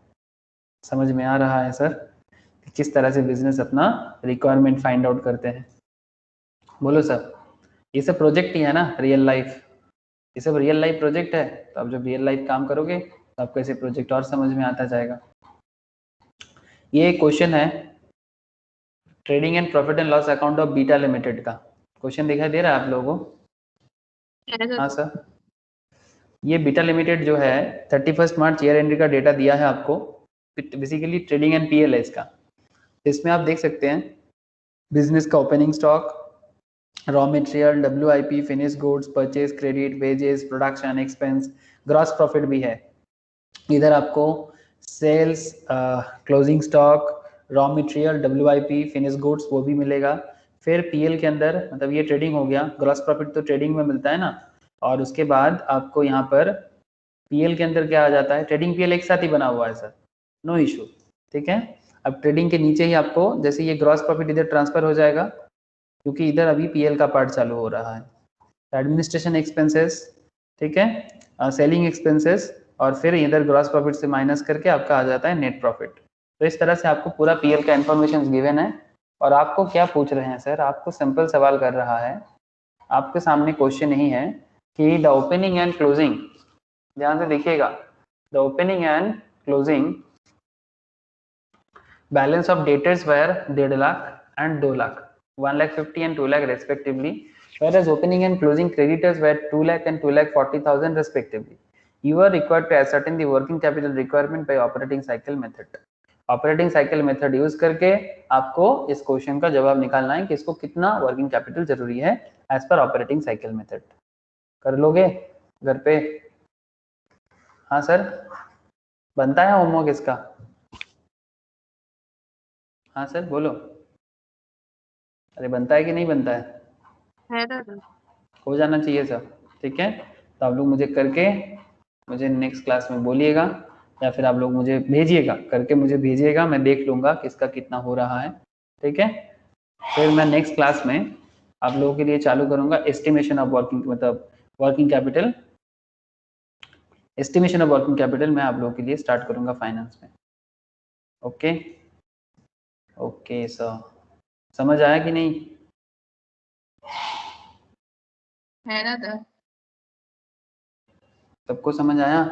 समझ में आ रहा है सर कि किस तरह से बिजनेस अपना रिक्वायरमेंट फाइंड आउट करते हैं? बोलो सर। ये सब प्रोजेक्ट ही है ना, रियल लाइफ, ये सब रियल लाइफ प्रोजेक्ट है। तो आप जब रियल लाइफ काम करोगे तो आपको ऐसे प्रोजेक्ट और समझ में आता जाएगा। ये क्वेश्चन है trading and profit and loss account of beta limited का। क्वेश्चन दिखाई दे रहा है आप लोगों को? हाँ सर। ये बीटा लिमिटेड जो है 31 मार्च ईयर एंड का डेटा दिया है आपको। बेसिकली ट्रेडिंग एंड पीएल है इसका। इसमें आप देख सकते हैं बिजनेस का opening stock, raw material, WIP, finish goods, purchase credit, wages, production expense, gross profit भी है। इधर आपको sales, closing stock, raw material, WIP, finish goods वो भी मिलेगा। फिर पीएल के अंदर, मतलब ये ट्रेडिंग हो गया, ग्रॉस प्रॉफिट तो ट्रेडिंग में मिलता है ना। और उसके बाद आपको यहाँ पर पीएल के अंदर क्या आ जाता है, ट्रेडिंग पीएल एक साथ ही बना हुआ है सर, नो इशू, ठीक है। अब ट्रेडिंग के नीचे ही आपको जैसे ये ग्रॉस प्रॉफिट इधर ट्रांसफर हो जाएगा, क्योंकि इधर अभी पीएल का पार्ट चालू हो रहा है। एडमिनिस्ट्रेशन एक्सपेंसेस, ठीक है, सेलिंग एक्सपेंसेस, और फिर इधर ग्रॉस प्रॉफिट से माइनस करके आपका आ जाता है नेट प्रॉफिट। तो इस तरह से आपको पूरा पीएल का इंफॉर्मेशन गिवन है। और आपको क्या पूछ रहे हैं सर, आपको सिंपल सवाल कर रहा है, आपके सामने क्वेश्चन यही है कि द ओपनिंग एंड क्लोजिंग, ध्यान से देखिएगा, the opening and closing balance of debtors were 1.5 lakh and 2 lakh, 1,50,000 and 2 lakh respectively, whereas opening and closing creditors were 2 lakh and 2,40,000 respectively. You are required to ascertain the working capital requirement by operating cycle method. Operating cycle method use करके आपको इस question का जवाब निकालना है कि इसको कितना वर्किंग कैपिटल जरूरी है as per operating cycle method. कर लोगे घर पे? हाँ सर, बनता है होमवर्क इसका? हाँ सर बोलो, अरे बनता है कि नहीं बनता है? है दादा। हो जाना चाहिए सर, ठीक है। तो आप लोग मुझे करके मुझे नेक्स्ट क्लास में बोलिएगा, या फिर आप लोग मुझे भेजिएगा, करके मुझे भेजिएगा, मैं देख लूँगा किसका कितना हो रहा है, ठीक है। फिर मैं नेक्स्ट क्लास में आप लोगों के लिए चालू करूँगा एस्टिमेशन ऑफ वर्किंग, मतलब working capital, estimation of working capital मैं आप लोगों के लिए स्टार्ट करूँगा फाइनेंस में। ओके ओके सर, समझ आया कि नहीं? है दादा। सबको समझ आया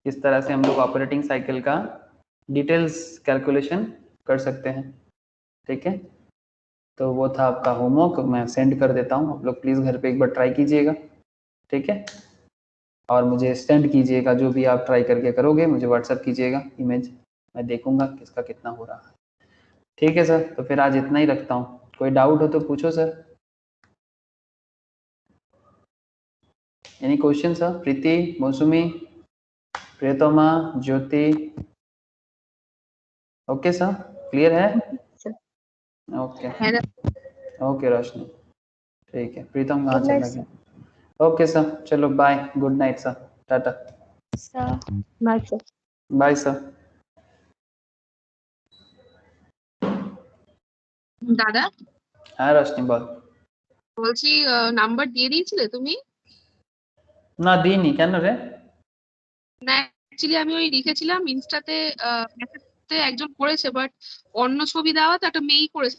किस तरह से हम लोग ऑपरेटिंग साइकिल का डिटेल्स कैलकुलेशन कर सकते हैं, ठीक है। तो वो था आपका होमवर्क, मैं सेंड कर देता हूँ, आप लोग प्लीज़ घर पे एक बार ट्राई कीजिएगा, ठीक है। और मुझे सेंड कीजिएगा, जो भी आप ट्राई करके करोगे मुझे व्हाट्सएप कीजिएगा इमेज, मैं देखूंगा किसका कितना हो रहा है, ठीक है सर। तो फिर आज इतना ही रखता हूँ, कोई डाउट हो तो पूछो sir. Any question sir? Preeti, Mousumi, Priyatama, Jyoti, okay sir, clear है? ओके है दादा। ओके रोशनी, ठीक है। प्रीतम कहाँ Good चला night, गया? ओके सर, चलो bye, good night sir, tata, sir. Bye sir. Bye sir. দাদা হ্যাঁ রশনি বল। বলছি নাম্বার দিয়ে দিয়েছিলে তুমি? না দিইনি, কেন রে? না অ্যাকচুয়ালি আমি ওই লিখেছিলাম ইনস্টাতে মেসেজে একজন করেছে বাট অন্য ছবি দেওয়া তো একটা মেয়েই করেছে